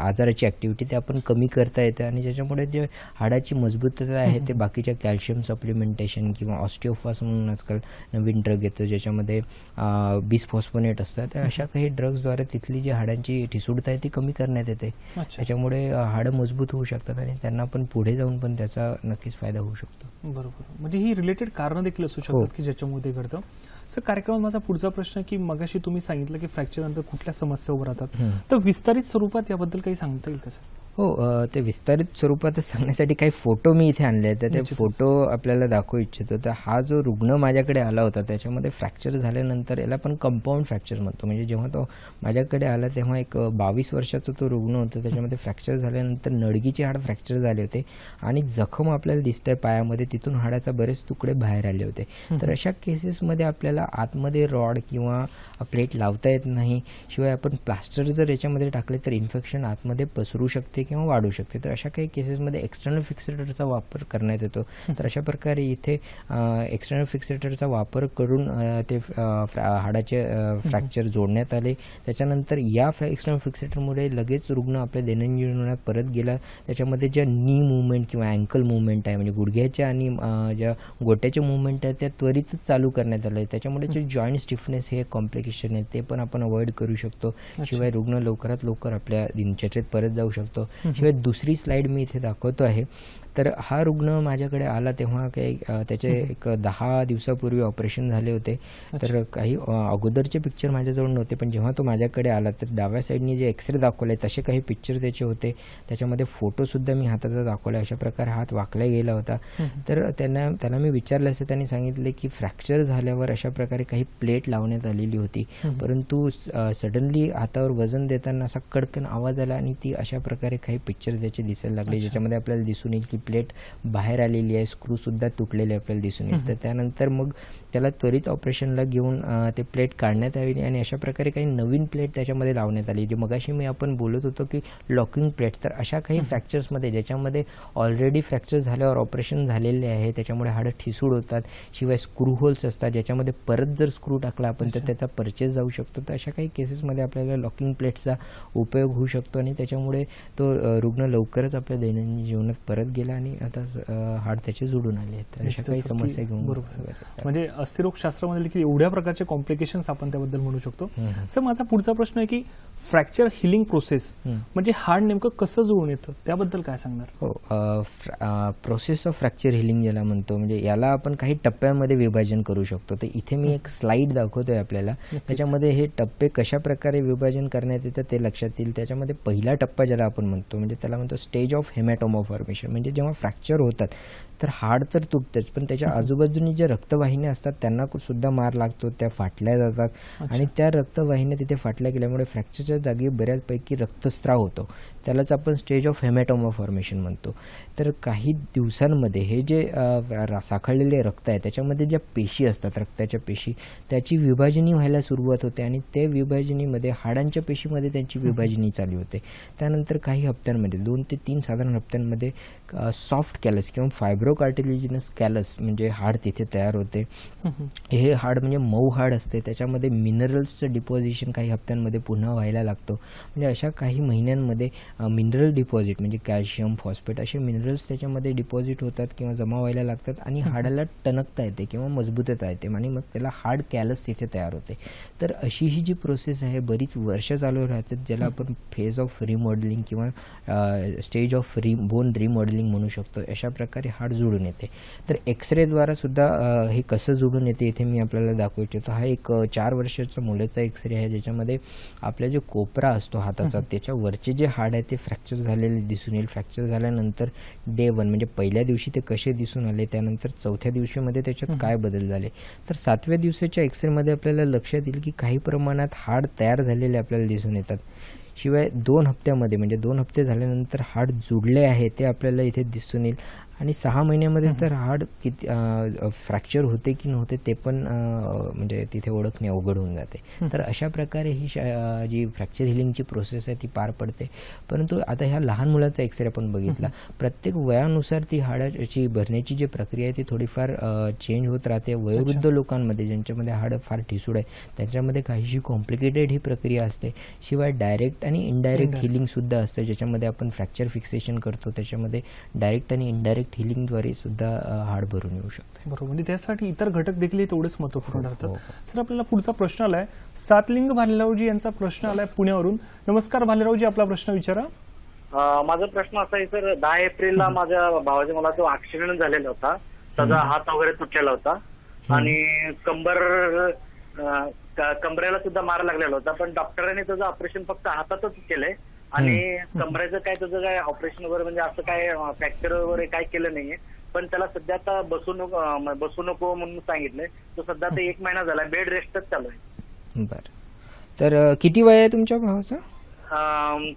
Speaker 2: आजाराची ॲक्टिव्हिटी ते आपण कमी करता येतं. आणि ज्याच्यामुळे जे हाडाची मजबूतता आहे ते बाकीच्या कॅल्शियम सप्लिमेंटेशन किंवा ऑस्टिओफॉस म्हणून आजकाल नवीन ड्रग येतो, ज्याच्यामध्ये बिसफॉस्फोनेट असतात. तर अशा काही ड्रग्सद्वारे तिथली जी हाडांची ठिसूळता आहे ती कमी करण्यात येते. त्याच्यामुळे हाडं मजबूत होऊ शकतात आणि त्यांना पण पुढे जाऊन पण त्याचा नक्कीच फायदा होऊ शकतो.
Speaker 1: बरोबर, म्हणजे ही रिलेटेड कारणं देखील असू शकतात की ज्याच्यामुळे ते घडतं. सर, कार्यक्रमात माझा पुढचा प्रश्न की मगाशी तुम्ही सांगितलं की फ्रॅक्चर नंतर कुठल्या समस्या उभं राहतात, तर विस्तारित स्वरूपात याबद्दल काही सांगता येईल का सर?
Speaker 2: हो, ते विस्तारित स्वरूपात सांगण्यासाठी काही फोटो मी इथे आणले आहेत, तर ते फोटो आपल्याला दाखवू इच्छितो. तर हा जो रुग्ण माझ्याकडे आला होता त्याच्यामध्ये फ्रॅक्चर झाल्यानंतर याला आपण कंपाऊंड फ्रॅक्चर म्हणतो. म्हणजे जेव्हा तो माझ्याकडे आला तेव्हा एक 22 वर्षाचा तो रुग्ण होता, त्याच्यामध्ये फ्रॅक्चर झाल्यानंतर नडगीचे हाड फ्रॅक्चर झाले होते आणि जखम आपल्याला दिसते पायामध्ये, तिथून हाडाचा बरेच तुकडे बाहेर आले होते. तर अशा केसेसमध्ये आपल्याला आतमध्ये रॉड किंवा प्लेट लावता येत नाही. शिवाय आपण प्लास्टर जर याच्यामध्ये टाकले तर इन्फेक्शन आतमध्ये पसरू शकते किंवा वाढू शकते. तर अशा काही केसेसमध्ये एक्सटर्नल फिक्सेटरचा वापर करण्यात येतो. तर अशा प्रकारे इथे एक्सटर्नल फिक्सेटरचा वापर करून ते हाडाचे फ्रॅक्चर जोडण्यात आले. त्याच्यानंतर या एक्सटर्नल फिक्सेटरमुळे लगेच रुग्ण आपल्या दैनंदिन जीवनात परत गेला. त्याच्यामध्ये ज्या नी मुवमेंट किंवा अँकल मुवमेंट आहे, म्हणजे गुडघ्याच्या आणि ज्या गोट्याचे मुवमेंट आहे त्या त्वरितच चालू करण्यात आले. त्याच्यामुळे जे जॉईंट स्टिफनेस हे कॉम्प्लिकेशन आहे ते पण आपण अवॉइड करू शकतो. शिवाय रुग्ण लवकरात लवकर आपल्या दिनचर्येत परत जाऊ शकतो. शिवाय दुसरी स्लाइड मी इथे दाखवतो आहे. तर हा रुग्ण माझ्याकडे आला तेव्हा काही त्याचे एक 10 दिवसापूर्वी ऑपरेशन झाले होते. तर काही अगोदरचे पिक्चर माझ्याजवळ नव्हते, पण जेव्हा तो माझ्याकडे आला तर डाव्या साईडनी जे एक्सरे दाखवले तसे काही पिक्चर त्याचे होते. त्याच्यामध्ये फोटोसुद्धा मी हाताचा दाखवला. अशा प्रकारे हात वाकला गेला होता. तर त्याला मी विचारलं असं त्यांनी सांगितले की फ्रॅक्चर झाल्यावर अशा प्रकारे काही प्लेट लावण्यात आलेली होती, परंतु सडनली हातावर वजन देताना असा कडकन आवाज आला आणि ती अशा प्रकारे काही पिक्चर त्याचे दिसायला लागले, ज्याच्यामध्ये आपल्याला दिसून येईल की प्लेट बाहेर आलेली आहे, स्क्रूसुद्धा तुटलेले आपल्याला दिसून येईल. तर त्यानंतर मग त्याला त्वरित ऑपरेशनला घेऊन ते प्लेट काढण्यात आली आणि अशा प्रकारे काही नवीन प्लेट त्याच्यामध्ये लावण्यात आली. जे मगाशी आपण बोलत होतो की लॉकिंग प्लेट्स, तर अशा काही फ्रॅक्चर्समध्ये ज्याच्यामध्ये ऑलरेडी फ्रॅक्चर झाल्यावर ऑपरेशन झालेले आहे, त्याच्यामुळे हाडं ठिसूळ होतात, शिवाय स्क्रू होल्स असतात ज्याच्यामध्ये परत जर स्क्रू टाकला आपण तर त्याचा परचेस जाऊ शकतो. तर अशा काही केसेसमध्ये आपल्याला लॉकिंग प्लेट्सचा उपयोग होऊ शकतो आणि त्याच्यामुळे तो रुग्ण लवकरच आपल्या दैनंदिन जीवनात परत गेला आणि आता हाड त्याचे जोडून आले. तर अशा काही समस्या घेऊन
Speaker 1: म्हणजे अस्थिरोगशास्त्रामध्ये देखील एवढ्या प्रकारचे कॉम्प्लिकेशन्स आपण त्याबद्दल म्हणू शकतो. सर, माझा पुढचा प्रश्न आहे की फ्रॅक्चर हिलिंग प्रोसेस म्हणजे हाड नेमकं कसं जुळून येतं त्याबद्दल काय सांगणार?
Speaker 2: हो, प्रोसेस ऑफ फ्रॅक्चर हिलिंग ज्याला म्हणतो, म्हणजे याला आपण काही टप्प्यांमध्ये विभाजन करू शकतो. तर इथे मी एक स्लाइड दाखवतोय आपल्याला, त्याच्यामध्ये हे टप्पे कशा प्रकारे विभाजन करण्यात येतं ते लक्षात येईल. त्याच्यामध्ये पहिला टप्पा ज्याला आपण म्हणतो म्हणजे त्याला म्हणतो स्टेज ऑफ हेमॅटोमा फॉर्मेशन. म्हणजे जेव्हा फ्रॅक्चर होतात तर हाड तर तुटतेच, पण त्याच्या आजूबाजूनी ज्या रक्तवाहिन्या असतात त्यांना सुद्धा मार लागतो, त्या फाटल्या जातात आणि त्या रक्तवाहिन्या तिथे फाटल्या गेल्यामुळे फ्रॅक्चरच्या जागी बऱ्याचपैकी रक्तस्राव होतो. त्यालाच आपण स्टेज ऑफ हेमॅटोमा फॉर्मेशन म्हणतो. तर काही दिवसांमध्ये हे जे साखळलेले रक्त आहे त्याच्यामध्ये ज्या पेशी असतात, रक्ताच्या पेशी, त्याची विभाजनी व्हायला सुरुवात होते आणि त्या विभाजनीमध्ये हाडांच्या पेशीमध्ये त्यांची विभाजनी चालू होते. त्यानंतर काही हप्त्यांमध्ये 2 ते 3 साधारण हप्त्यांमध्ये सॉफ्ट कॅलस किंवा फायब्रोकार्टिलेजिनस कॅलस म्हणजे हाड तिथे तयार होते. हे हाड म्हणजे मऊ हाड असते, त्याच्यामध्ये मिनरल्सचं डिपॉझिशन काही हप्त्यांमध्ये पुन्हा व्हायला लागतो. म्हणजे अशा काही महिन्यांमध्ये मिनरल डिपॉझिट म्हणजे कॅल्शियम, फॉस्फेट असे मिनरल्स त्याच्यामध्ये डिपॉझिट होतात किंवा जमा व्हायला लागतात आणि हाडाला टणकता येते किंवा मजबूतता येते आणि मग त्याला हाड कॅलस तिथे तयार होते. तर अशी ही जी प्रोसेस आहे बरीच वर्ष चालू राहतात, ज्याला आपण फेज ऑफ रिमॉडेलिंग किंवा स्टेज ऑफ बोन रिमॉडेलिंग म्हणू शकतो. अशा प्रकारे हाड जोडून येते. तर एक्सरेद्वारा सुद्धा हे कसं जोडून येते इथे मी आपल्याला दाखवू इच्छितो. हा एक 4 वर्षाचा मुलाचा एक्सरे आहे, ज्याच्यामध्ये आपला जे कोपरा असतो हाताचा त्याच्या वरचे जे हाड आहे ते फ्रॅक्चर झालेले दिसून येईल. फ्रॅक्चर झाल्यानंतर डे 1 म्हणजे पहिल्या दिवशी ते कसे दिसून आले, त्यानंतर 4थ्या दिवशीमध्ये त्याच्यात काय बदल झाले. तर 7व्या दिवसाच्या एक्सरेमध्ये आपल्याला लक्षात येईल की काही प्रमाणात हाड तयार झालेले आपल्याला दिसून येतात. शिवाय 2 हप्त्यामध्ये म्हणजे 2 हप्ते झाल्यानंतर हाड जोडले आहे ते आपल्याला इथे दिसून येईल आणि 6 महिन्यामध्ये तर हाड किती फ्रॅक्चर होते की नव्हते ते पण म्हणजे तिथे ओळखणे अवघड होऊन जाते. तर अशा प्रकारे ही जी फ्रॅक्चर हिलिंगची प्रोसेस आहे ती पार पडते. परंतु आता ह्या लहान मुलाचा एक्सरे आपण बघितला, प्रत्येक वयानुसार ती हाडाची भरण्याची जी प्रक्रिया आहे ती थोडीफार चेंज होत राहते. वयोवृद्ध लोकांमध्ये ज्यांच्यामध्ये हाडं फार ठिसूळ आहे त्यांच्यामध्ये काहीशी कॉम्प्लिकेटेड ही प्रक्रिया असते. शिवाय डायरेक्ट आणि इनडायरेक्ट हिलिंग सुद्धा असतं, ज्याच्यामध्ये आपण फ्रॅक्चर फिक्सेशन करतो. त्याच्यामध्ये डायरेक्ट आणि इनडायरेक्ट हिलिंगद्वारे सुद्धा हाड भरून येऊ शकते.
Speaker 1: बरोबर, म्हणजे त्यासाठी इतर घटक देखील तेवढेच महत्त्वपूर्ण ठरतात. सर, आपल्याला पुढचा प्रश्न आलाय, सातलिंग भालेरावजी यांचा प्रश्न आलाय पुण्यावरून. नमस्कार भालेरावजी, आपला प्रश्न विचारा.
Speaker 5: माझा प्रश्न असा आहे सर, 10 एप्रिलला माझ्या भावाच्या मला तो ऍक्सिडेंट झालेला होता. त्याचा हात वगैरे तुटलेला होता आणि कमरेला सुद्धा मार लागलेला होता, पण डॉक्टरांनी त्याचं ऑपरेशन फक्त हातातच केलंय आणि कमरेचं काय त्याचं काय ऑपरेशन वगैरे म्हणजे असं काय फ्रॅक्चर वगैरे काय केलं नाहीये. पण त्याला सध्या आता बसू नको म्हणून सांगितलंय. तो सध्या आता 1 महिना झाला बेड रेस्टच चालू आहे.
Speaker 2: बरं, तर किती वय आहे तुमच्या भावाचं?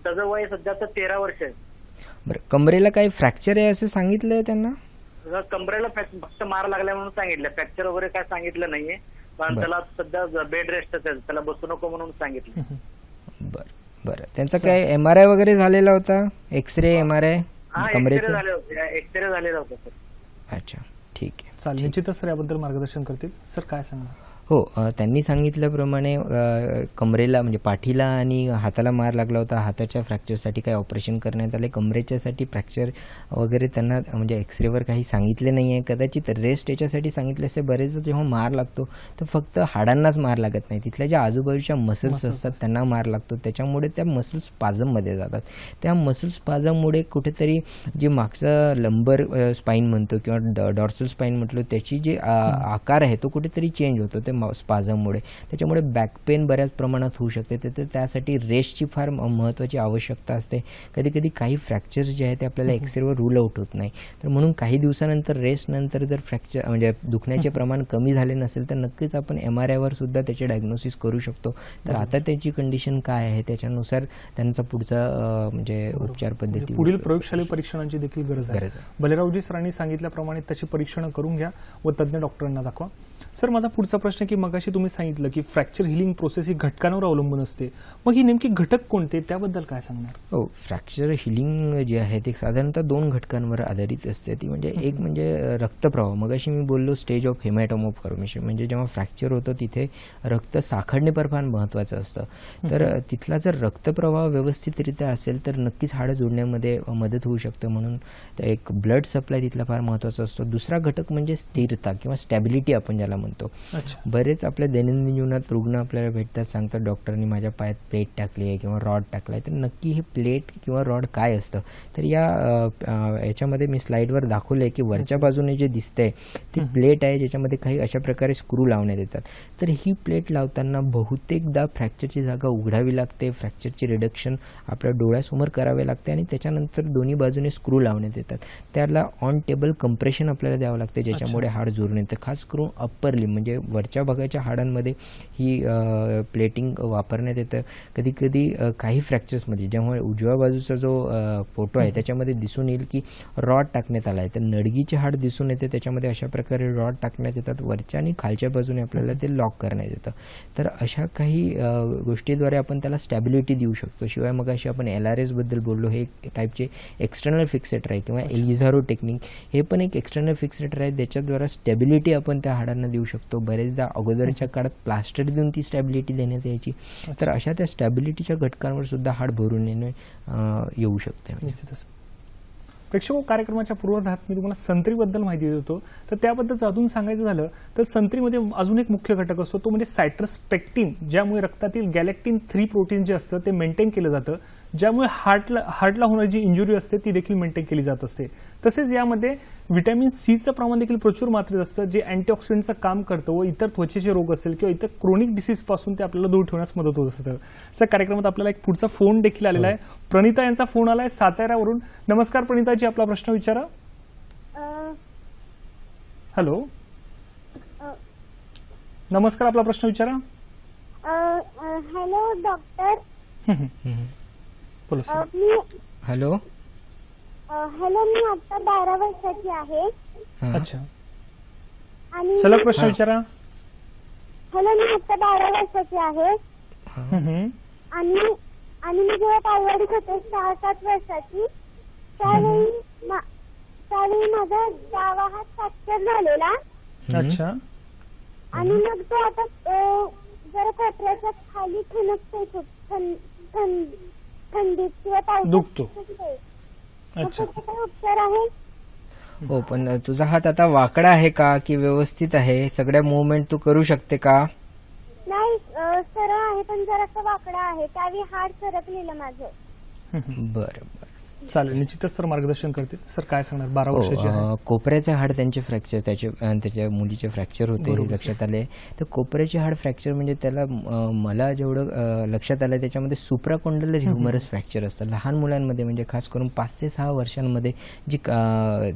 Speaker 5: त्याचं वय सध्या तर 13 वर्ष आहे.
Speaker 2: बरं, कमरेला काही फ्रॅक्चर आहे असं सांगितलंय त्यांना?
Speaker 5: कमरेला फक्त मार लागलाय म्हणून सांगितलं, फ्रॅक्चर वगैरे काय सांगितलं नाहीये. पण त्याला सध्या बेड रेस्टच आहे, त्याला बसू नको म्हणून सांगितलं.
Speaker 2: बरं बरं, त्यांचा काय MRI वगैरे झालेला होता? एक्सरे, MRI कमरेचा?
Speaker 5: एक्सरे झालेला होता सर.
Speaker 2: अच्छा, ठीक आहे,
Speaker 1: चालेल. निश्चितच सर याबद्दल मार्गदर्शन करतील. सर काय सांगणार?
Speaker 2: हो, त्यांनी सांगितल्याप्रमाणे कमरेला म्हणजे पाठीला आणि हाताला मार लागला होता. हाताच्या फ्रॅक्चरसाठी काही ऑपरेशन करण्यात आले. कमरेच्यासाठी फ्रॅक्चर वगैरे त्यांना म्हणजे एक्सरेवर काही सांगितले नाही आहे. कदाचित रेस्ट याच्यासाठी सांगितले असे. बरेच जेव्हा मार लागतो तर फक्त हाडांनाच मार लागत नाही, तिथल्या ज्या आजूबाजूच्या मसल्स असतात त्यांना मार लागतो. त्याच्यामुळे त्या मसल्स स्पाझममध्ये जातात. त्या मसल स्पाझममुळे कुठेतरी जे मागचा लंबर स्पाईन म्हणतो किंवा डॉर्सल स्पाईन म्हटलं त्याची जे आकार आहे तो कुठेतरी चेंज होतो. ते स्पाझममुळे, त्याच्यामुळे बॅक पेन बऱ्याच प्रमाणात होऊ शकते. तर त्यासाठी रेस्टची फार महत्त्वाची आवश्यकता असते. कधी कधी काही फ्रॅक्चर्स जे आहेत ते आपल्याला एक्सरेवर रूल आउट होत नाही, तर म्हणून काही दिवसानंतर रेस्ट नंतर जर फ्रॅक्चर म्हणजे दुखण्याचे प्रमाण कमी झाले नसेल तर नक्कीच आपण MRIवर सुद्धा त्याचे डायग्नोसिस करू शकतो. तर आता त्याची कंडिशन काय आहे त्याच्यानुसार त्यांचा पुढचा म्हणजे उपचार पद्धती,
Speaker 1: पुढील प्रयोगशाळेत परीक्षणांची देखील गरज आहे. बलेरावजी सरांनी सांगितल्याप्रमाणे त्याची परीक्षणं करून घ्या व तज्ञ डॉक्टरांना दाखवा. सर, माझा पुढचा प्रश्न की मगाशी तुम्ही सांगितलं की फ्रॅक्चर हिलिंग प्रोसेस ही घटकांवर अवलंबून असते, मग ही नेमकी घटक कोणते त्याबद्दल काय सांगणार?
Speaker 2: हो, फ्रॅक्चर हिलिंग जे आहे ते साधारणतः 2 घटकांवर आधारित असते. ती म्हणजे एक म्हणजे रक्तप्रवाह. मगाशी मी बोललो स्टेज ऑफ हेमॅटोमा फॉर्मेशन, म्हणजे जेव्हा फ्रॅक्चर होतं तिथे रक्त साखळणे फार महत्त्वाचं असतं. तर तिथला जर रक्तप्रवाह व्यवस्थितरित्या असेल तर नक्कीच हाडं जोडण्यामध्ये मदत होऊ शकतं. म्हणून एक ब्लड सप्लाय तिथला फार महत्त्वाचा असतो. दुसरा घटक म्हणजे स्थिरता किंवा स्टॅबिलिटी आपण ज्याला म्हणतो. बरेच आपल्या दैनंदिन जीवनात रुग्ण आपल्याला भेटतात, सांगतात डॉक्टरांनी माझ्या पायात प्लेट टाकली आहे किंवा रॉड टाकला आहे. तर नक्की हे प्लेट किंवा रॉड काय असतं, तर याच्यामध्ये मी स्लाइडवर दाखवलं आहे की वरच्या बाजूने जे दिसतंय ती प्लेट आहे ज्याच्यामध्ये काही अशा प्रकारे स्क्रू लावण्यात येतात. तर ही प्लेट लावताना बहुतेकदा फ्रॅक्चरची जागा उघडावी लागते, फ्रॅक्चरची रिडक्शन आपल्या डोळ्यासमोर करावे लागते आणि त्याच्यानंतर दोन्ही बाजूने स्क्रू लावण्यात येतात. त्याला ऑन टेबल कम्प्रेशन आपल्याला द्यावं लागते ज्याच्यामुळे हाड जोडून येतं. खास करून अप्पर लिम म्हणजे वरच्या भागाच्या हाडांमध्ये ही प्लेटिंग वापरण्यात येतं. कधी कधी काही फ्रॅक्चर्समध्ये ज्यामुळे उजव्या बाजूचा जो फोटो आहे त्याच्यामध्ये दिसून येईल की रॉड टाकण्यात आला आहे, तर नडगीचे हाड दिसून येते, त्याच्यामध्ये अशा प्रकारे रॉड टाकण्यात येतात. वरच्या आणि खालच्या बाजूने आपल्याला ते लॉक करण्यात येतं. तर अशा काही गोष्टीद्वारे आपण त्याला स्टॅबिलिटी देऊ शकतो. शिवाय मग अशी आपण LRS बद्दल बोललो, हे टाईपचे एक्सटर्नल फिक्सेटर आहे किंवा एलिझारो टेक्निक, हे पण एक एक्सटर्नल फिक्सेटर आहे ज्याच्याद्वारे स्टॅबिलिटी आपण त्या हाडांना देऊ शकतो. बरेचदा अगोदरच्या काळात प्लास्टर देऊन ती स्टॅबिलिटी देण्यात यायची. तर अशा त्या स्टॅबिलिटीच्या घटकांवर सुद्धा हाड भरून येऊ शकते.
Speaker 1: निश्चितच. प्रेक्षक, कार्यक्रमाच्या पूर्वार्धात मी तुम्हाला संत्रीबद्दल माहिती देतो. तर त्याबद्दल अजून सांगायचं झालं तर संत्रीमध्ये अजून एक मुख्य घटक असतो, तो म्हणजे सायट्रस पेक्टिन, ज्यामुळे रक्तातील गॅलेक्टिन 3 प्रोटीन जे असतं ते मेंटेन केलं जातं, ज्यामुळे हार्टला होणारी जी इंजुरी असते ती देखील मेंटेन केली जात असते. तसेच यामध्ये व्हिटॅमिन सीचं प्रमाण देखील प्रचूर मात्रेत असतं, जे अँटीऑक्सिडंटचं काम करतं व इतर त्वचेचे रोग असेल किंवा इतर क्रोनिक डिसीजपासून ते आपल्याला दूर ठेवण्यास मदत होत असतं. सर, कार्यक्रमात आपल्याला एक पुढचा फोन देखील आलेला आहे. प्रणिता यांचा फोन आलाय साताऱ्यावरून. नमस्कार प्रणिताजी, आपला प्रश्न विचारा. हॅलो, नमस्कार, आपला प्रश्न विचारा.
Speaker 6: Hello doctor.
Speaker 2: हॅलो.
Speaker 6: हॅलो, मी आता 12 वर्षाची आहे.
Speaker 1: अच्छा,
Speaker 6: आणि
Speaker 1: सलग प्रश्न विचारा.
Speaker 6: हॅलो, मी आता 12 वर्षाची आहे. आणि मी जेव्हा बालवाडीत होते 6-7 वर्षाची, त्यावेळी माझा डावा हात फ्रॅक्चर झालेला.
Speaker 1: अच्छा.
Speaker 6: आणि मग तो आता जरा कोपऱ्याच्या खाली ठणकतोय खूप थंडीत किंवा पावसात
Speaker 1: दुखतो.
Speaker 6: अच्छा, उपचार आहे?
Speaker 2: हो, पण तुझा हात आता वाकडा आहे का की व्यवस्थित आहे? सगळ्या मुवमेंट तू करू शकते का?
Speaker 6: नाही, सरळ आहे पण जरासं वाकडा आहे. त्यावेळी हाड सरकलेलं माझं.
Speaker 2: बरं,
Speaker 1: चालेल, निश्चितच सर मार्गदर्शन करतील. सर, काय सांगणार? 12 वर्षाचे आहे.
Speaker 2: कोपऱ्याचे हाड त्यांचे फ्रॅक्चर, त्याच्या मुलीचे फ्रॅक्चर होते लक्षात आले. तर कोपऱ्याचे हाड फ्रॅक्चर म्हणजे त्याला मला जेवढं लक्षात आलं त्याच्यामध्ये सुप्राकोंडलर ह्युमरस फ्रॅक्चर असतं. लहान मुलांमध्ये म्हणजे खास करून 5 ते 6 वर्षांमध्ये जी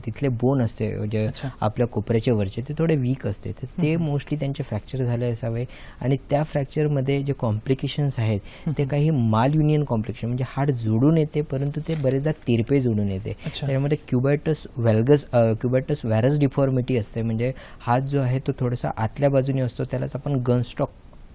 Speaker 2: तिथले बोन असते जे आपल्या कोपऱ्याचे वरचे ते थोडे वीक असते, तर ते मोस्टली त्यांचे फ्रॅक्चर झाले असावे. आणि त्या फ्रॅक्चरमध्ये जे कॉम्प्लिकेशन्स आहेत ते काही माल युनियन कॉम्प्लिकेशन म्हणजे हाड जोडून येते परंतु ते बरेचदा तिरपे जोडून येते. त्याच्यामध्ये क्युबायटस व्हॅरस डिफॉर्मिटी असते, म्हणजे हात जो आहे तो थोडासा आतल्या बाजूने असतो, त्यालाच आपण गनस्टॉक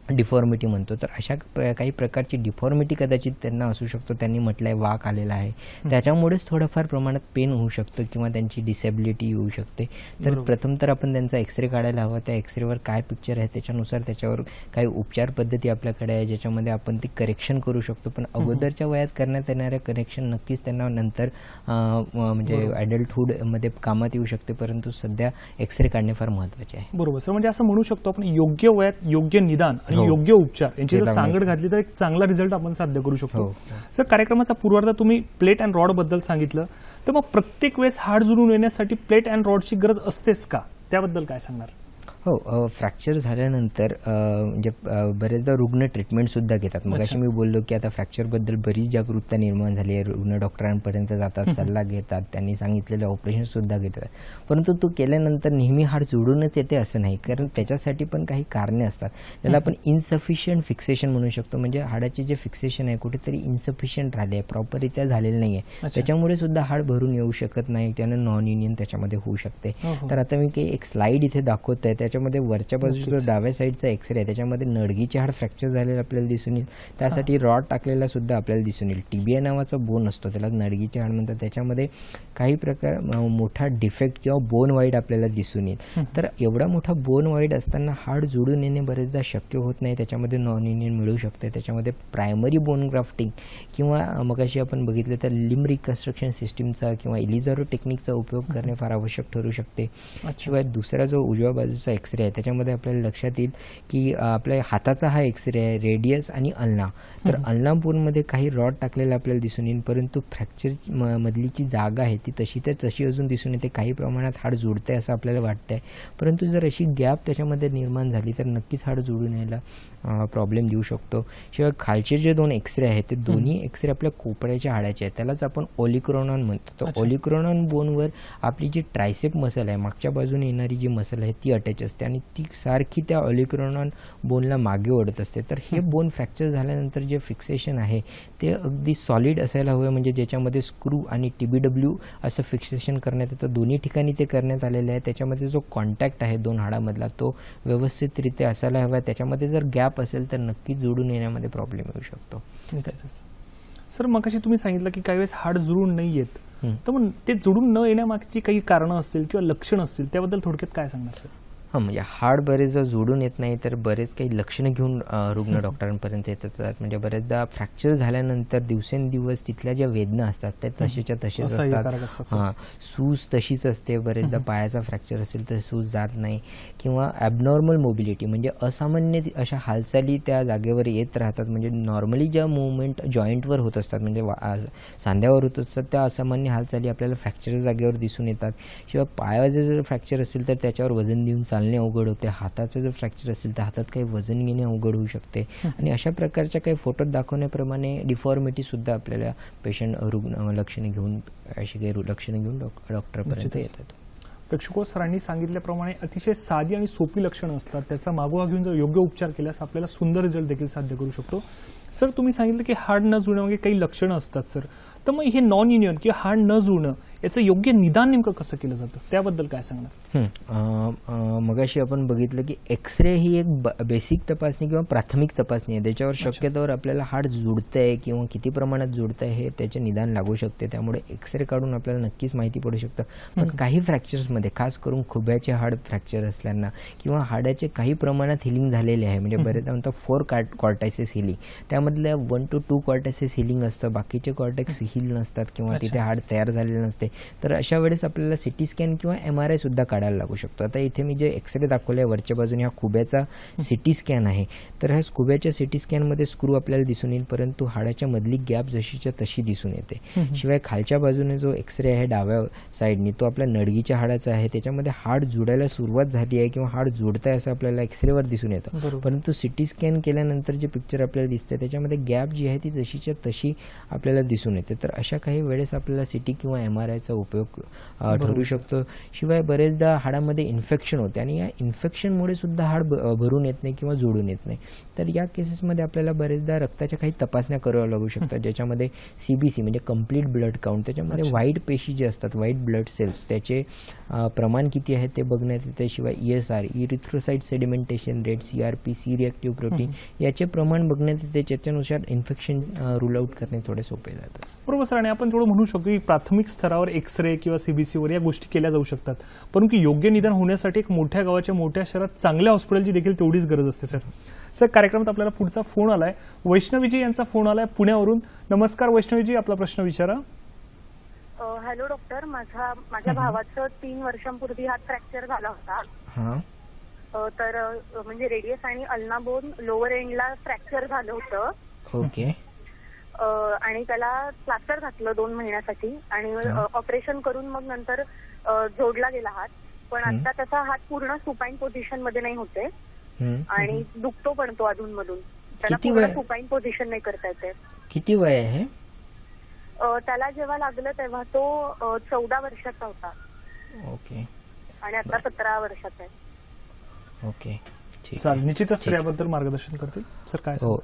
Speaker 2: डिफॉर्मिटी म्हणतो. तर अशा काही प्रकारची डिफॉर्मिटी कदाचित त्यांना असू शकतो. त्यांनी म्हटलंय वाक आलेला आहे, त्याच्यामुळेच थोडंफार प्रमाणात पेन होऊ शकतं किंवा त्यांची डिसेबिलिटी येऊ शकते. तर प्रथम तर आपण त्यांचा एक्सरे काढायला हवा. त्या एक्सरेवर काय पिक्चर आहे त्याच्यानुसार त्याच्यावर काही उपचार पद्धती आपल्याकडे आहे ज्याच्यामध्ये आपण ती करेक्शन करू शकतो. पण अगोदरच्या वयात करण्यात येणाऱ्या करेक्शन नक्कीच त्यांना नंतर म्हणजे ॲडल्टहूडमध्ये कामात येऊ शकते, परंतु सध्या एक्सरे काढणे फार महत्त्वाचे आहे.
Speaker 1: बरोबर सर, म्हणजे असं म्हणू शकतो आपण योग्य वयात योग्य निदान आणि योग्य उपचार यांची जर सांगड घातली तर एक चांगला रिझल्ट आपण साध्य करू शकतो. सर, कार्यक्रमाचा पूर्वार्ध तुम्ही प्लेट अँड रॉड बद्दल सांगितलं, तर मग प्रत्येक वेळेस हाड जुळून येण्यासाठी प्लेट अँड रॉडची गरज असतेच का? त्याबद्दल काय सांगणार?
Speaker 2: हो, फ्रॅक्चर झाल्यानंतर म्हणजे बरेचदा रुग्ण ट्रीटमेंटसुद्धा घेतात. मगाशी मी बोललो की आता फ्रॅक्चरबद्दल बरीच जागरूकता निर्माण झाली आहे. रुग्ण डॉक्टरांपर्यंत जातात, सल्ला घेतात, त्यांनी सांगितलेले ऑपरेशनसुद्धा घेतात. परंतु तो केल्यानंतर नेहमी हाड जोडूनच येते असं नाही, कारण त्याच्यासाठी पण काही कारणे असतात. त्याला आपण इन्सफिशियंट फिक्सेशन म्हणू शकतो. म्हणजे हाडाचे जे फिक्सेशन आहे कुठेतरी इन्सफिशियंट राहिले आहे, प्रॉपररित्या झालेलं नाही आहे. त्याच्यामुळे सुद्धा हाड भरून येऊ शकत नाही, त्यानं नॉन युनियन त्याच्यामध्ये होऊ शकते. तर आता मी काही एक स्लाइड इथे दाखवत आहे, त्याच्यामध्ये वरच्या बाजूचा डाव्या साईडचा एक्सरे आहे, त्याच्यामध्ये नडगीचे हाड फ्रॅक्चर झालेलं आपल्याला दिसून येईल. त्यासाठी रॉड टाकलेला सुद्धा आपल्याला दिसून येईल. टीबिया नावाचा बोन असतो, त्याला नडगीचे हाड म्हणतात. त्याच्यामध्ये काही प्रकार मोठा डिफेक्ट किंवा बोन वाईड आपल्याला दिसून येईल. तर एवढा मोठा बोन वाईड असताना हाड जोडून येणे बरेचदा शक्य होत नाही. त्याच्यामध्ये नॉन युनियन मिळू शकते. त्याच्यामध्ये प्रायमरी बोन ग्राफ्टिंग किंवा मगाशी आपण बघितलं तर लिम्ब रिकन्स्ट्रक्शन सिस्टीमचा किंवा इलिझारो टेक्निकचा उपयोग करणे फार आवश्यक ठरू शकते. शिवाय दुसरा जो उजव्या बाजूचा एक्सरे आहे त्याच्यामध्ये आपल्याला लक्षात येईल की आपल्या हाताचा हा एक्सरे आहे, रेडियस आणि अल्ना. तर अल्ना बोनमध्ये काही रॉड टाकलेला आपल्याला दिसून येईल, परंतु फ्रॅक्चर मधली जी जागा आहे ती तशी तर तशी अजून दिसून येते. काही प्रमाणात हाड जोडतंय असं आपल्याला वाटतंय, परंतु जर अशी गॅप त्याच्यामध्ये निर्माण झाली तर नक्कीच हाड जोडून यायला प्रॉब्लेम देऊ शकतो. शिवाय खालचे जे दोन एक्सरे आहेत ते दोन्ही एक्सरे आपल्या कोपऱ्याच्या हाडाचे आहेत, त्यालाच आपण ओलिक्रोनॉन म्हणतो. तर ओलिक्रोनॉन बोनवर आपली जी ट्रायसेप मसल आहे, मागच्या बाजूने येणारी जी मसल आहे ती अटॅच असते आणि ती सारखी त्या ओलिक्रोनॉन बोनला मागे ओढत असते. तर हे बोन फ्रॅक्चर झाल्यानंतर जे फिक्सेशन आहे ते अगदी सॉलिड असायला हवं, म्हणजे ज्याच्यामध्ये स्क्रू आणि TBW असं फिक्सेशन करण्यात येतं. दोन्ही ठिकाणी ते करण्यात आलेलं आहे. त्याच्यामध्ये जो कॉन्टॅक्ट आहे दोन हाडामधला तो व्यवस्थितरित्या असायला हवा. त्याच्यामध्ये जर गॅप असेल तर नक्कीच जोडून येण्यामध्ये प्रॉब्लेम येऊ शकतो.
Speaker 1: सर मगाशी तुम्ही सांगितलं की काही वेळेस हाड जुळून नाही येत, तर मग ते जुळून न येण्यामागची काही कारणं असतील किंवा लक्षणं असतील, त्याबद्दल थोडक्यात काय सांगणार सर?
Speaker 2: हां, म्हणजे हाड बरेचदा जोडून येत नाही तर बरेच काही लक्षणं घेऊन रुग्ण डॉक्टरांपर्यंत येतात. म्हणजे बरेचदा फ्रॅक्चर झाल्यानंतर दिवसेंदिवस तिथल्या ज्या वेदना असतात त्या तशाच्या तसेच असतात. हां, सूज तशीच असते. बरेचदा पायाचा फ्रॅक्चर असेल तर सूज जात नाही किंवा ॲबनॉर्मल मोबिलिटी म्हणजे असामान्य अशा हालचाली त्या जागेवर येत राहतात. म्हणजे नॉर्मली ज्या मुवमेंट जॉईंटवर होत असतात म्हणजे सांध्यावर होत असतात त्या असामान्य हालचाली आपल्याला फ्रॅक्चरच्या जागेवर दिसून येतात. शिवाय पायाचं जर फ्रॅक्चर असेल तर त्याच्यावर वजन देऊन चालणे अवघड होते. हाताचं जर फ्रॅक्चर असेल तर हातात काही वजन घेणे अवघड होऊ शकते. आणि अशा प्रकारच्या काही फोटोत दाखवण्याप्रमाणे डिफॉर्मिटी सुद्धा आपल्याला पेशंट रुग्ण लक्षणे घेऊन अशी काही लक्षणे घेऊन डॉक्टरपर्यंत येतात.
Speaker 1: प्रेक्षको, सरांनी सांगितल्याप्रमाणे अतिशय साधी आणि सोपी लक्षणं असतात, त्याचा मागोवा घेऊन जर योग्य उपचार केल्यास आपल्याला सुंदर रिझल्ट देखील साध्य करू शकतो. सर तुम्ही सांगितलं की हाड न जुळण्यामागे काही लक्षणं असतात सर, तर मग हे नॉन युनियन किंवा हाड न जुळणं याचं योग्य निदान नेमकं कसं केलं जातं त्याबद्दल काय सांगणार?
Speaker 2: मगाशी आपण बघितलं की एक्सरे ही एक बेसिक तपासणी किंवा प्राथमिक तपासणी आहे. त्याच्यावर शक्यतोवर आपल्याला हाड जुळतंय किंवा किती प्रमाणात जुळतंय हे त्याचे निदान लागू शकते. त्यामुळे एक्सरे काढून आपल्याला नक्कीच माहिती पडू शकतं. पण काही फ्रॅक्चर्समध्ये खास करून खुब्याचे हाड फ्रॅक्चर असल्यानं किंवा हाडाचे काही प्रमाणात हिलिंग झालेले आहे, म्हणजे बरेचदा म्हणतात 4 कॉर्टायसेस हिलिंग, त्यामधल्या 1 to 2 कॉर्टायसेस हिलिंग असतं, बाकीचे कॉर्टेक्स हिल नसतात किंवा तिथे हाड तयार झालेले नसते. तर अशा वेळेस आपल्याला CT स्कॅन किंवा MRI सुद्धा काढायला लागू शकतो. आता इथे मी जे एक्सरे दाखवले वरच्या बाजूने हा खुब्याचा CT स्कॅन आहे. तर ह्या खुब्याच्या CT स्कॅनमध्ये स्क्रू आपल्याला दिसून येईल, परंतु हाडाच्या मधली गॅप जशीच्या तशी दिसून येते. शिवाय खालच्या बाजूने जो एक्सरे आहे डाव्या साईडनी तो आपल्या नडगीच्या हाडाचा आहे. त्याच्यामध्ये हाड जोडायला सुरुवात झाली आहे किंवा हाड जोडताय असं आपल्याला एक्सरेवर दिसून येतं, परंतु CT स्कॅन केल्यानंतर जे पिक्चर आपल्याला दिसते त्याच्यामध्ये गॅप जी आहे ती जशीच्या तशी आपल्याला दिसून येते. तर अशा काही वेळेस आपल्याला CT किंवा MRIचा उपयोग ठरू शकतो. शिवाय बरेचदा हाडामध्ये इन्फेक्शन होते आणि या इन्फेक्शनमुळे सुद्धा हाड भरून येत नाही किंवा जोडून येत नाही. तर या केसेसमध्ये आपल्याला बरेचदा रक्ताच्या काही तपासण्या कराव्या लागू शकतात, ज्याच्यामध्ये CBC म्हणजे कम्प्लीट ब्लड काउंट, त्याच्यामध्ये व्हाईट पेशी जे असतात व्हाईट ब्लड सेल्स त्याचे प्रमाण किती आहे ते बघण्यात येते. शिवाय ESR erythrocyte sedimentation rate, CRP C reactive protein याचे प्रमाण बघण्यात येते. त्याच्यानुसार इन्फेक्शन रूल आउट करणे थोडे सोपे जातात.
Speaker 1: बरोबर सर. आणि आपण थोडं म्हणू शकतो की प्राथमिक स्तरावर एक्सरे किंवा CBCवर या गोष्टी केल्या जाऊ शकतात, परंतु योग्य निदान होण्यासाठी एक मोठ्या गावाच्या मोठ्या शहरात चांगल्या हॉस्पिटलची देखील तेवढीच गरज असते. सर कार्यक्रमात आपल्याला पुढचा फोन आलाय, वैष्णवीजी यांचा फोन आलाय पुण्यावरून. नमस्कार वैष्णवीजी, आपला प्रश्न विचारा.
Speaker 7: हॅलो डॉक्टर, माझ्या भावाचं 3 वर्षांपूर्वी हात फ्रॅक्चर झाला होता. तर म्हणजे रेडियस आणि अल्ना बोन लोअर एंडला फ्रॅक्चर झालं होतं.
Speaker 2: ओके.
Speaker 7: आणि त्याला प्लास्टर घातलं 2 महिन्यासाठी आणि ऑपरेशन करून मग नंतर जोडला गेला हात. पण आता त्याचा हात पूर्ण सुपाईन पोझिशन मध्ये नाही होते आणि दुखतो पण तो अधून मधून. त्याला
Speaker 2: किती
Speaker 7: पूर्ण
Speaker 2: वय?
Speaker 7: सुपाईन पोझिशन नाही करता येते.
Speaker 2: किती वय आहे?
Speaker 7: त्याला जेव्हा लागलं तेव्हा तो 14 वर्षाचा होता
Speaker 2: ओके
Speaker 7: आणि आता 17 वर्षाचा आहे.
Speaker 2: ओके ठीक.
Speaker 1: चालेल, निश्चितच सर याबद्दल मार्गदर्शन करतील. सर काय
Speaker 2: हो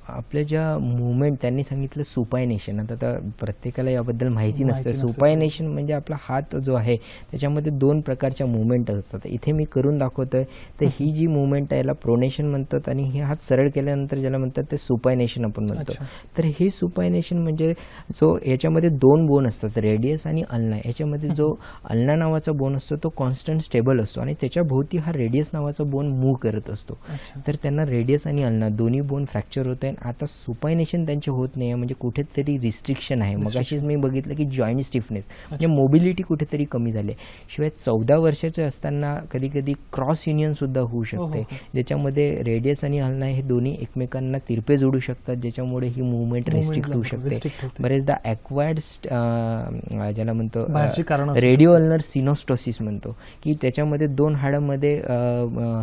Speaker 2: आपल्या ज्या मुवमेंट त्यांनी सांगितलं सुपायनेशन. आता तर प्रत्येकाला याबद्दल माहिती नसतं. सुपायनेशन म्हणजे आपला हात जो आहे त्याच्यामध्ये 2 प्रकारच्या मुवमेंट असतात. इथे मी करून दाखवतोय तर ही जी मुवमेंट आहे याला प्रोनेशन म्हणतात आणि हे हात सरळ केल्यानंतर ज्याला म्हणतात ते सुपायनेशन आपण म्हणतो. तर हे सुपायनेशन म्हणजे जो याच्यामध्ये 2 बोन असतात, रेडियस आणि अल्ना. याच्यामध्ये जो अल्ना नावाचा बोन असतो तो कॉन्स्टंट स्टेबल असतो आणि त्याच्या भोवती हा रेडियस नावाचा बोन मूव्ह करत असतो. तर त्यांना रेडियस आणि अल्ना दोन्ही बोन फ्रॅक्चर होत आहे. आता सुपायनेशन त्यांचे होत नाही म्हणजे कुठेतरी रिस्ट्रिक्शन आहे. मग अशीच मी बघितलं की जॉईंट स्टिफनेस म्हणजे मोबिलिटी कुठेतरी कमी झाली आहे. शिवाय 14 वर्षाचे असताना कधी कधी क्रॉस युनियन सुद्धा होऊ शकते, ज्याच्यामध्ये रेडियस आणि अल्ना हे दोन्ही एकमेकांना तिरपे जोडू शकतात, ज्याच्यामुळे ही मुवमेंट रिस्ट्रिक्ट होऊ शकते. बरेचदा ॲक्वायर्ड ज्याला म्हणतो रेडिओ अल्नर सिनोस्टोसिस म्हणतो की त्याच्यामध्ये 2 हाडांमध्ये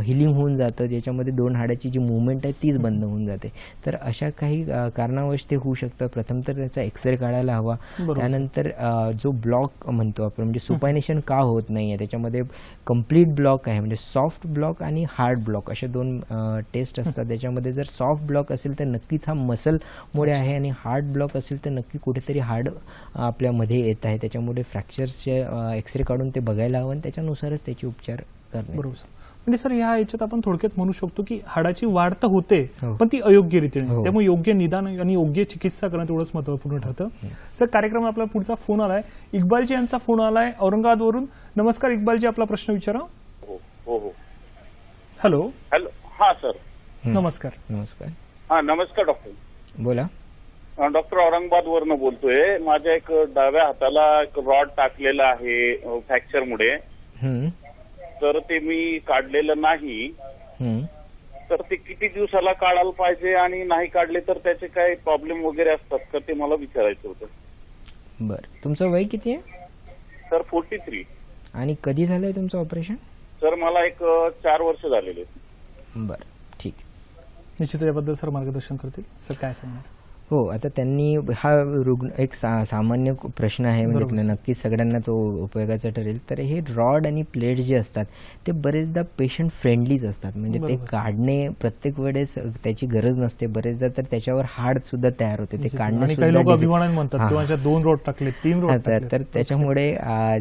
Speaker 2: हिलिंग होऊन जातं, ज्याच्यामध्ये 2 हाडाची जी मुवमेंट आहे तीच बंद होऊन जाते. तर अशा काही कारणावश ते होऊ शकतं. प्रथम तर त्याचा एक्सरे काढायला हवा. त्यानंतर जो ब्लॉक म्हणतो आपण म्हणजे सुपायनेशन का होत नाहीये त्याच्यामध्ये कम्प्लीट ब्लॉक आहे म्हणजे सॉफ्ट ब्लॉक आणि हार्ड ब्लॉक असे 2 टेस्ट असतात. त्याच्यामध्ये जर सॉफ्ट ब्लॉक असेल तर नक्कीच हा मसलमुळे आहे आणि हार्ड ब्लॉक असेल तर नक्की कुठेतरी हार्ड आपल्यामध्ये येत आहे. त्याच्यामुळे फ्रॅक्चरचे एक्सरे काढून ते बघायला हवं आणि त्याच्यानुसारच त्याचे उपचार करणे.
Speaker 1: बरोबर. म्हणजे सर ह्या याच्यात आपण थोडक्यात म्हणू शकतो की हाडाची वाढ तर होते पण ती अयोग्य रीतीने, त्यामुळे योग्य निदान आणि योग्य चिकित्सा करणं तेवढंच महत्त्वपूर्ण ठरतं. सर कार्यक्रमात आपला पुढचा फोन आलाय, इक्बालजी यांचा फोन आलाय औरंगाबादवरून. नमस्कार इक्बालजी, आपला प्रश्न विचारा. हॅलो.
Speaker 8: हॅलो. हा सर
Speaker 1: नमस्कार.
Speaker 2: नमस्कार.
Speaker 8: हा नमस्कार डॉक्टर.
Speaker 2: बोला.
Speaker 8: डॉक्टर औरंगाबाद वरनं बोलतोय. माझ्या एक डाव्या हाताला एक रॉड टाकलेला आहे फ्रॅक्चरमुळे, तर ते मी काढलेलं नाही. तर ते किती दिवसाला काढायला पाहिजे आणि नाही काढले तर त्याचे काय प्रॉब्लेम वगैरे असतात का ते मला विचारायचं होतं.
Speaker 2: बरं, तुमचं वय किती आहे?
Speaker 8: सर 43.
Speaker 2: आणि कधी झालंय तुमचं ऑपरेशन?
Speaker 8: सर मला एक 4 वर्ष झालेले.
Speaker 2: बरं ठीक.
Speaker 1: निश्चित याबद्दल सर मार्गदर्शन करतील. सर काय सांगणार?
Speaker 2: हो, आता त्यांनी हा रुग्ण एक सामान्य प्रश्न आहे म्हणजे नक्कीच सगळ्यांना तो उपयोगाचा ठरेल. तर हे रॉड आणि प्लेट जे असतात ते बरेचदा पेशंट फ्रेंडलीच असतात म्हणजे ते काढणे प्रत्येक वेळेस त्याची गरज नसते. बरेचदा तर त्याच्यावर हाड सुद्धा तयार होते, ते काढणे
Speaker 1: सुद्धा 2 रॉड टाकले 3 रॉड
Speaker 2: तर त्याच्यामुळे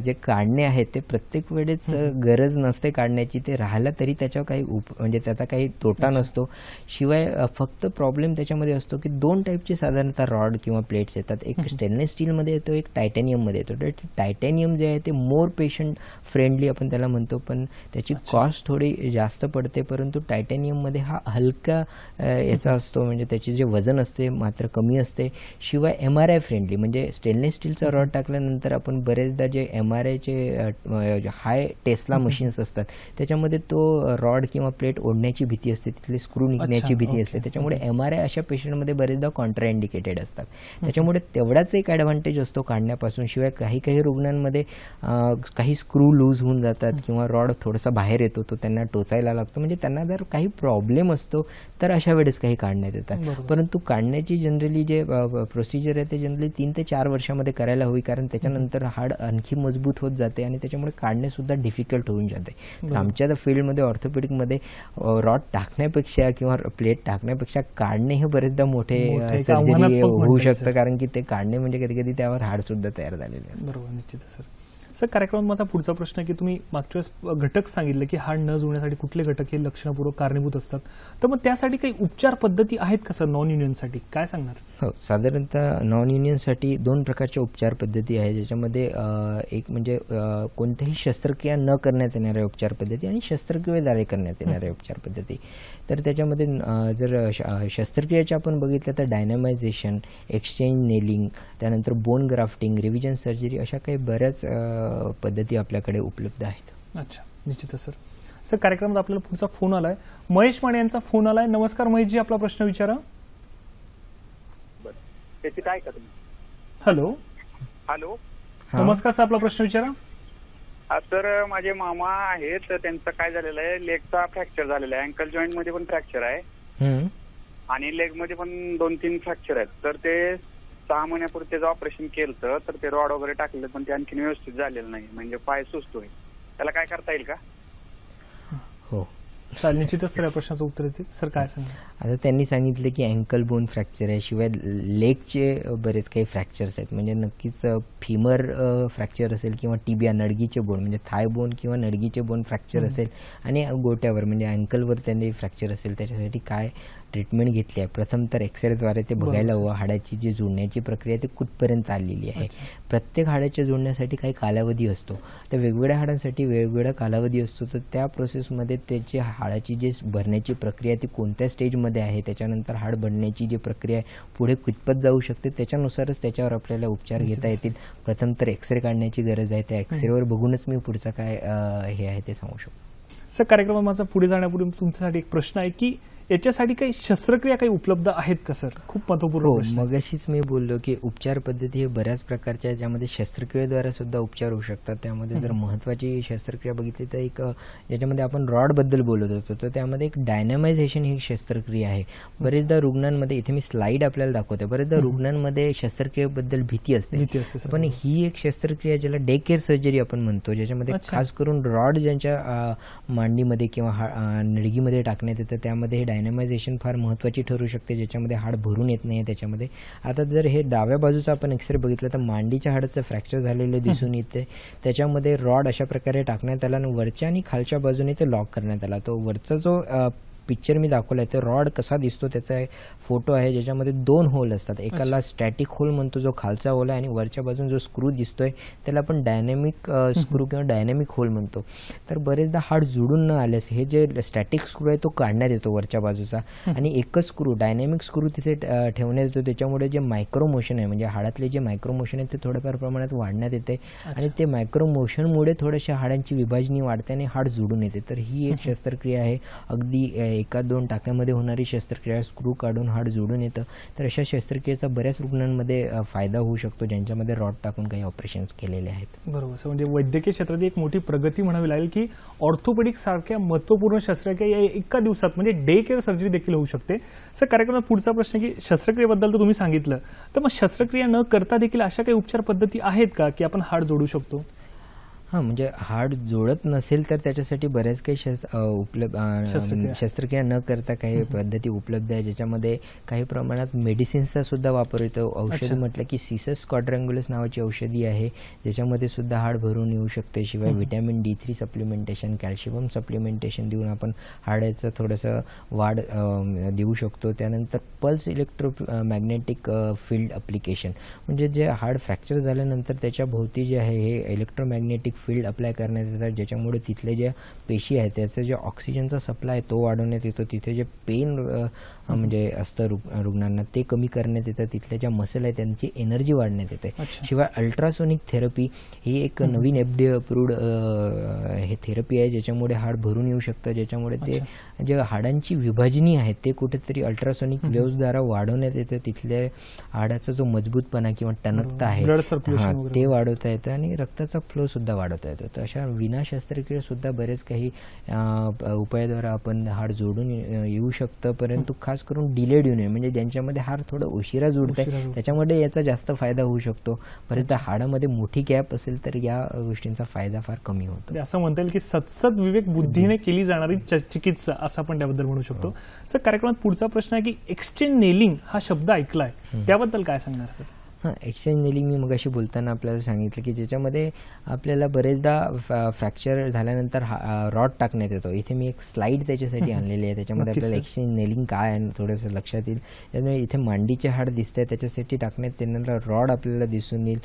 Speaker 2: जे काढणे आहेत ते प्रत्येक वेळेस गरज नसते काढण्याची. ते राहिलं तरी त्याच्यावर काही म्हणजे त्याचा काही तोटा नसतो. शिवाय फक्त प्रॉब्लेम त्याच्यामध्ये असतो की 2 टाईपचे साधारणतः रॉड किंवा प्लेट्स येतात. एक स्टेनलेस स्टीलमध्ये येतो, एक टायटॅनियममध्ये येतो. तर टायटॅनियम जे आहे ते मोर पेशंट फ्रेंडली आपण त्याला म्हणतो, पण त्याची कॉस्ट थोडी जास्त पडते. परंतु टायटॅनियममध्ये हा हलका याचा असतो म्हणजे त्याचे जे वजन असते मात्र कमी असते. शिवाय MRI फ्रेंडली म्हणजे स्टेनलेस स्टीलचा रॉड टाकल्यानंतर आपण बरेचदा जे MRIचे हाय टेस्ला मशीन्स असतात त्याच्यामध्ये तो रॉड किंवा प्लेट ओढण्याची भीती असते, तिथले स्क्रू निघण्याची भीती असते. त्याच्यामुळे MRI अशा पेशंटमध्ये बरेचदा इंडिकेटेड असतात. त्याच्यामुळे तेवढाच एक ॲडव्हान्टेज असतो काढण्यापासून. शिवाय काही काही रुग्णांमध्ये काही स्क्रू लूज होऊन जातात किंवा रॉड थोडासा बाहेर येतो, तो त्यांना टोचायला लागतो. म्हणजे त्यांना जर काही प्रॉब्लेम असतो तर अशा वेळेस काही काढण्यात येतात. परंतु काढण्याची जनरली जे प्रोसिजर आहे ते जनरली 3 ते 4 वर्षामध्ये करायला हवी, कारण त्याच्यानंतर हाड आणखी मजबूत होत जाते आणि त्याच्यामुळे काढणे सुद्धा डिफिकल्ट होऊन जाते. आमच्या फील्डमध्ये ऑर्थोपेडिकमध्ये रॉड टाकण्यापेक्षा किंवा प्लेट टाकण्यापेक्षा काढणे हे बरेचदा मोठे सर्जरी होऊ शकतं, कारण की ते काढणे म्हणजे कधी कधी त्यावर हाड सुद्धा तयार झालेले असतात.
Speaker 1: बरोबर, निश्चित सर. सर कार्यक्रमात माझा पुढचा प्रश्न आहे की तुम्ही मागच्या वेळेस घटक सांगितले की हाड न जुळण्यासाठी कुठले घटक हे लक्षणपूर्वक कारणीभूत असतात, तर मग त्यासाठी काही उपचार पद्धती आहेत का सर नॉन युनियनसाठी? काय सांगणार?
Speaker 2: हो, साधारणतः नॉन युनियनसाठी 2 प्रकारच्या उपचार पद्धती आहेत, ज्याच्यामध्ये एक म्हणजे कोणत्याही शस्त्रक्रिया न करण्यात येणाऱ्या उपचार पद्धती आणि शस्त्रक्रियेद्वारे करण्यात येणाऱ्या उपचार पद्धती. तर त्याच्यामध्ये जर शस्त्रक्रियेचे आपण बघितलं तर डायनामायझेशन, एक्सचेंज नेलिंग, त्यानंतर बोन ग्राफ्टिंग, रिव्हिजन सर्जरी अशा काही बऱ्याच पद्धती आपल्याकडे उपलब्ध आहेत.
Speaker 1: अच्छा, निश्चितच सर. सर कार्यक्रमात आपल्याला पुढचा फोन आलाय, महेश माने यांचा फोन आलाय. नमस्कार महेशजी, आपला प्रश्न विचारा.
Speaker 5: त्याची काय का तुम्ही?
Speaker 1: हॅलो.
Speaker 5: हॅलो.
Speaker 1: नमस्कार सर, आपला प्रश्न विचारा.
Speaker 9: तर माझे मामा आहेत, तर त्यांचं काय झालेलं आहे, लेगचा फ्रॅक्चर झालेला आहे, अँकल जॉईंट मध्ये पण फ्रॅक्चर आहे आणि लेग मध्ये पण 2-3 फ्रॅक्चर आहेत. तर ते 6 महिन्यापूर्वी त्याचं ऑपरेशन केलं, तर ते रॉड वगैरे टाकले, पण ते आणखी व्यवस्थित झालेलं नाही, म्हणजे पाय सुजतोय. त्याला काय करता येईल का?
Speaker 2: हो,
Speaker 1: चालेल, निश्चितच सर या प्रश्नाचं उत्तर देतील. सर काय सांगा?
Speaker 2: आता त्यांनी सांगितलं की अँकल बोन फ्रॅक्चर आहे, शिवाय लेगचे बरेच काही फ्रॅक्चर्स आहेत. म्हणजे नक्कीच फिमर फ्रॅक्चर असेल किंवा टिबिया नडगीचे बोन म्हणजे थाय बोन किंवा नडगीचे बोन फ्रॅक्चर असेल आणि गोट्यावर म्हणजे अँकलवर त्यांनी फ्रॅक्चर असेल, त्याच्यासाठी काय ट्रीटमेंट घेतली आहे. प्रथम तर एक्सरेद्वारे ते बघायला हवं हाडाची जी जोडण्याची प्रक्रिया ती कुठपर्यंत आलेली आहे. प्रत्येक हाडाच्या जोडण्यासाठी काही कालावधी असतो, तर वेगवेगळ्या हाडांसाठी वेगवेगळा कालावधी असतो. तर त्या प्रोसेसमध्ये त्याची हाडाची जी भरण्याची प्रक्रिया ती कोणत्या स्टेजमध्ये आहे, त्याच्यानंतर हाड बनण्याची जी प्रक्रिया आहे पुढे कितपत जाऊ शकते, त्याच्यानुसारच त्याच्यावर आपल्याला उपचार घेता येतील. प्रथम तर एक्सरे काढण्याची गरज आहे, त्या एक्सरेवर बघूनच मी पुढचं काय हे आहे ते सांगू शकतो.
Speaker 1: सर कार्यक्रमात माझा पुढे जाण्यापूर्वी तुमच्यासाठी एक प्रश्न आहे की याच्यासाठी काही शस्त्रक्रिया काही उपलब्ध आहेत का सर? खूप महत्वपूर्ण प्रश्न.
Speaker 2: मगाशीच मी बोललो की उपचार पद्धती हे बऱ्याच प्रकारच्या ज्यामध्ये शस्त्रक्रियेद्वारे सुद्धा उपचार होऊ शकतात. त्यामध्ये जर महत्वाची शस्त्रक्रिया बघितली तर एक ज्याच्यामध्ये आपण रॉड बद्दल बोलत होतो, तर त्यामध्ये एक डायनॅमायझेशन ही शस्त्रक्रिया आहे. बरेचदा रुग्णांमध्ये, इथे मी स्लाइड आपल्याला दाखवते, बरेचदा रुग्णांमध्ये शस्त्रक्रियेबद्दल भीती असते, पण ही एक शस्त्रक्रिया ज्याला डे केअर सर्जरी आपण म्हणतो, ज्याच्यामध्ये खास करून रॉड ज्यांच्या मांडीमध्ये किंवा नडगीमध्ये टाकण्यात येतं, त्यामध्ये डायनॅमायझेशन फार महत्त्वाची ठरू शकते, ज्याच्यामध्ये हाड भरून येत नाही त्याच्यामध्ये. आता जर हे डाव्या बाजूचा आपण एक्सरे बघितला तर मांडीच्या हाडाचं फ्रॅक्चर झालेलं दिसून येते. त्याच्यामध्ये रॉड अशा प्रकारे टाकण्यात आला आणि वरच्या आणि खालच्या बाजूने ते लॉक करण्यात आला. तो वरचा जो पिक्चर मी दाखवलाय तर रॉड कसा दिसतो त्याचा फोटो आहे, ज्याच्यामध्ये 2 होल असतात. एकाला स्टॅटिक होल म्हणतो जो खालचा होल आहे, आणि वरच्या बाजून जो स्क्रू दिसतोय त्याला आपण डायनॅमिक स्क्रू किंवा डायनॅमिक होल म्हणतो. तर बरेचदा हाड जुडून न आल्यास हे जे स्टॅटिक स्क्रू आहे तो काढण्यात येतो वरच्या बाजूचा, आणि एकच स्क्रू डायनॅमिक स्क्रू तिथे ठेवण्यात येतो. त्याच्यामुळे जे मायक्रो मोशन आहे, म्हणजे हाडातले जे मायक्रो मोशन आहे ते थोड्याफार प्रमाणात वाढण्यात येते, आणि ते मायक्रो मोशनमुळे थोड्याशा हाडांची विभाजनी वाढते आणि हाड जुडून येते. तर ही एक शस्त्रक्रिया आहे, अगदी 1-2 टाक्यामध्ये होणारी शस्त्रक्रिया, स्क्रू काढून हाड जोडून येतं. तर अशा शस्त्रक्रियेचा बऱ्याच रुग्णांमध्ये फायदा होऊ शकतो ज्यांच्यामध्ये रॉड टाकून काही ऑपरेशन्स केलेले आहेत.
Speaker 1: बरोबर सर, म्हणजे वैद्यकीय क्षेत्रात एक मोठी प्रगती म्हणावी लागेल की ऑर्थोपेडिक सारख्या महत्वपूर्ण शस्त्रक्रिया एका दिवसात म्हणजे डे केअर सर्जरी देखील होऊ शकते. सर कार्यक्रमात पुढचा प्रश्न की शस्त्रक्रियेबद्दल तर तुम्ही सांगितलं, तर मग शस्त्रक्रिया न करता देखील अशा काही उपचार पद्धती आहेत का की आपण हाड जोडू शकतो?
Speaker 2: म्हणजे हाड जोडत नसेल तर त्याच्यासाठी बऱ्याच काही शस्त्रक्रिया न करता काही पद्धती उपलब्ध आहे, ज्याच्यामध्ये काही प्रमाणात मेडिसिन्सचा सुद्धा वापर होतो. औषधी म्हटलं की सिसस क्वाड्रँग्युलस नावाची औषधी आहे, ज्याच्यामध्ये सुद्धा हाड भरून येऊ शकते. शिवाय vitamin D3 supplementation, calcium supplementation देऊन आपण हाडाचं थोडंसं वाढ देऊ शकतो. त्यानंतर पल्स इलेक्ट्रोमॅग्नेटिक फील्ड अप्लिकेशन, म्हणजे जे हाड फ्रॅक्चर झाल्यानंतर त्याच्या भोवती जे आहे हे इलेक्ट्रोमॅग्नेटिक फील्ड अप्लाय करण्यात येतात, ज्याच्यामुळे तिथले ज्या पेशी आहेत त्याचा जे ऑक्सिजनचा सप्लाय तो वाढवण्यात येतो. तिथे जे पेन म्हणजे असतं रुग्णांना ते कमी करण्यात येतं, तिथल्या ज्या मसल आहेत त्यांची एनर्जी वाढण्यात येते. शिवाय अल्ट्रासोनिक थेरपी ही एक नवीन FDA अप्रूव्ड हे थेरपी आहे, ज्याच्यामुळे हाड भरून येऊ शकतं, ज्याच्यामुळे ते जे हाडांची विभाजनी आहेत ते कुठेतरी अल्ट्रासोनिक वेव्हद्वारा वाढवण्यात येतं. तिथल्या हाडाचा जो मजबूतपणा किंवा टणकता आहे ते वाढवता येतं आणि रक्ताचा फ्लो सुद्धा वाढवता येतो. तर अशा विना शस्त्रक्रिया सुद्धा बरेच काही उपायाद्वारा आपण हाड जोडून येऊ शकतं, परंतु खास करून डिलेड युनियन म्हणजे ज्यांच्यामध्ये हाड थोडं उशिरा जुळत आहे त्याच्यामध्ये याचा जास्त फायदा होऊ शकतो. परंतु हाडामध्ये मोठी गॅप असेल तर या गोष्टींचा फायदा फार कमी होतो.
Speaker 1: असं म्हणता येईल की सतसत विवेक बुद्धीने केली जाणारी चिकित्सा असं आपण त्याबद्दल म्हणू शकतो. सर कार्यक्रमात पुढचा प्रश्न आहे की एक्सचेंज नेलिंग हा शब्द ऐकलाय, त्याबद्दल काय सांगणार सर?
Speaker 2: एक्सचेंज नेलिंग मी मगाशी बोलताना आपल्याला सांगितलं की ज्याच्यामध्ये आपल्याला बरेचदा फ्रॅक्चर झाल्यानंतर रॉड टाकण्यात येतो. इथे मी एक स्लाइड त्याच्यासाठी आणलेली आहे, त्याच्यामध्ये आपल्याला एक्सचेंज नेलिंग काय आहे थोडंसं लक्षात येईल. त्यामुळे इथे मांडीचे हाड दिसत आहे, त्याच्यासाठी टाकण्यात येणारा रॉड आपल्याला दिसून येईल.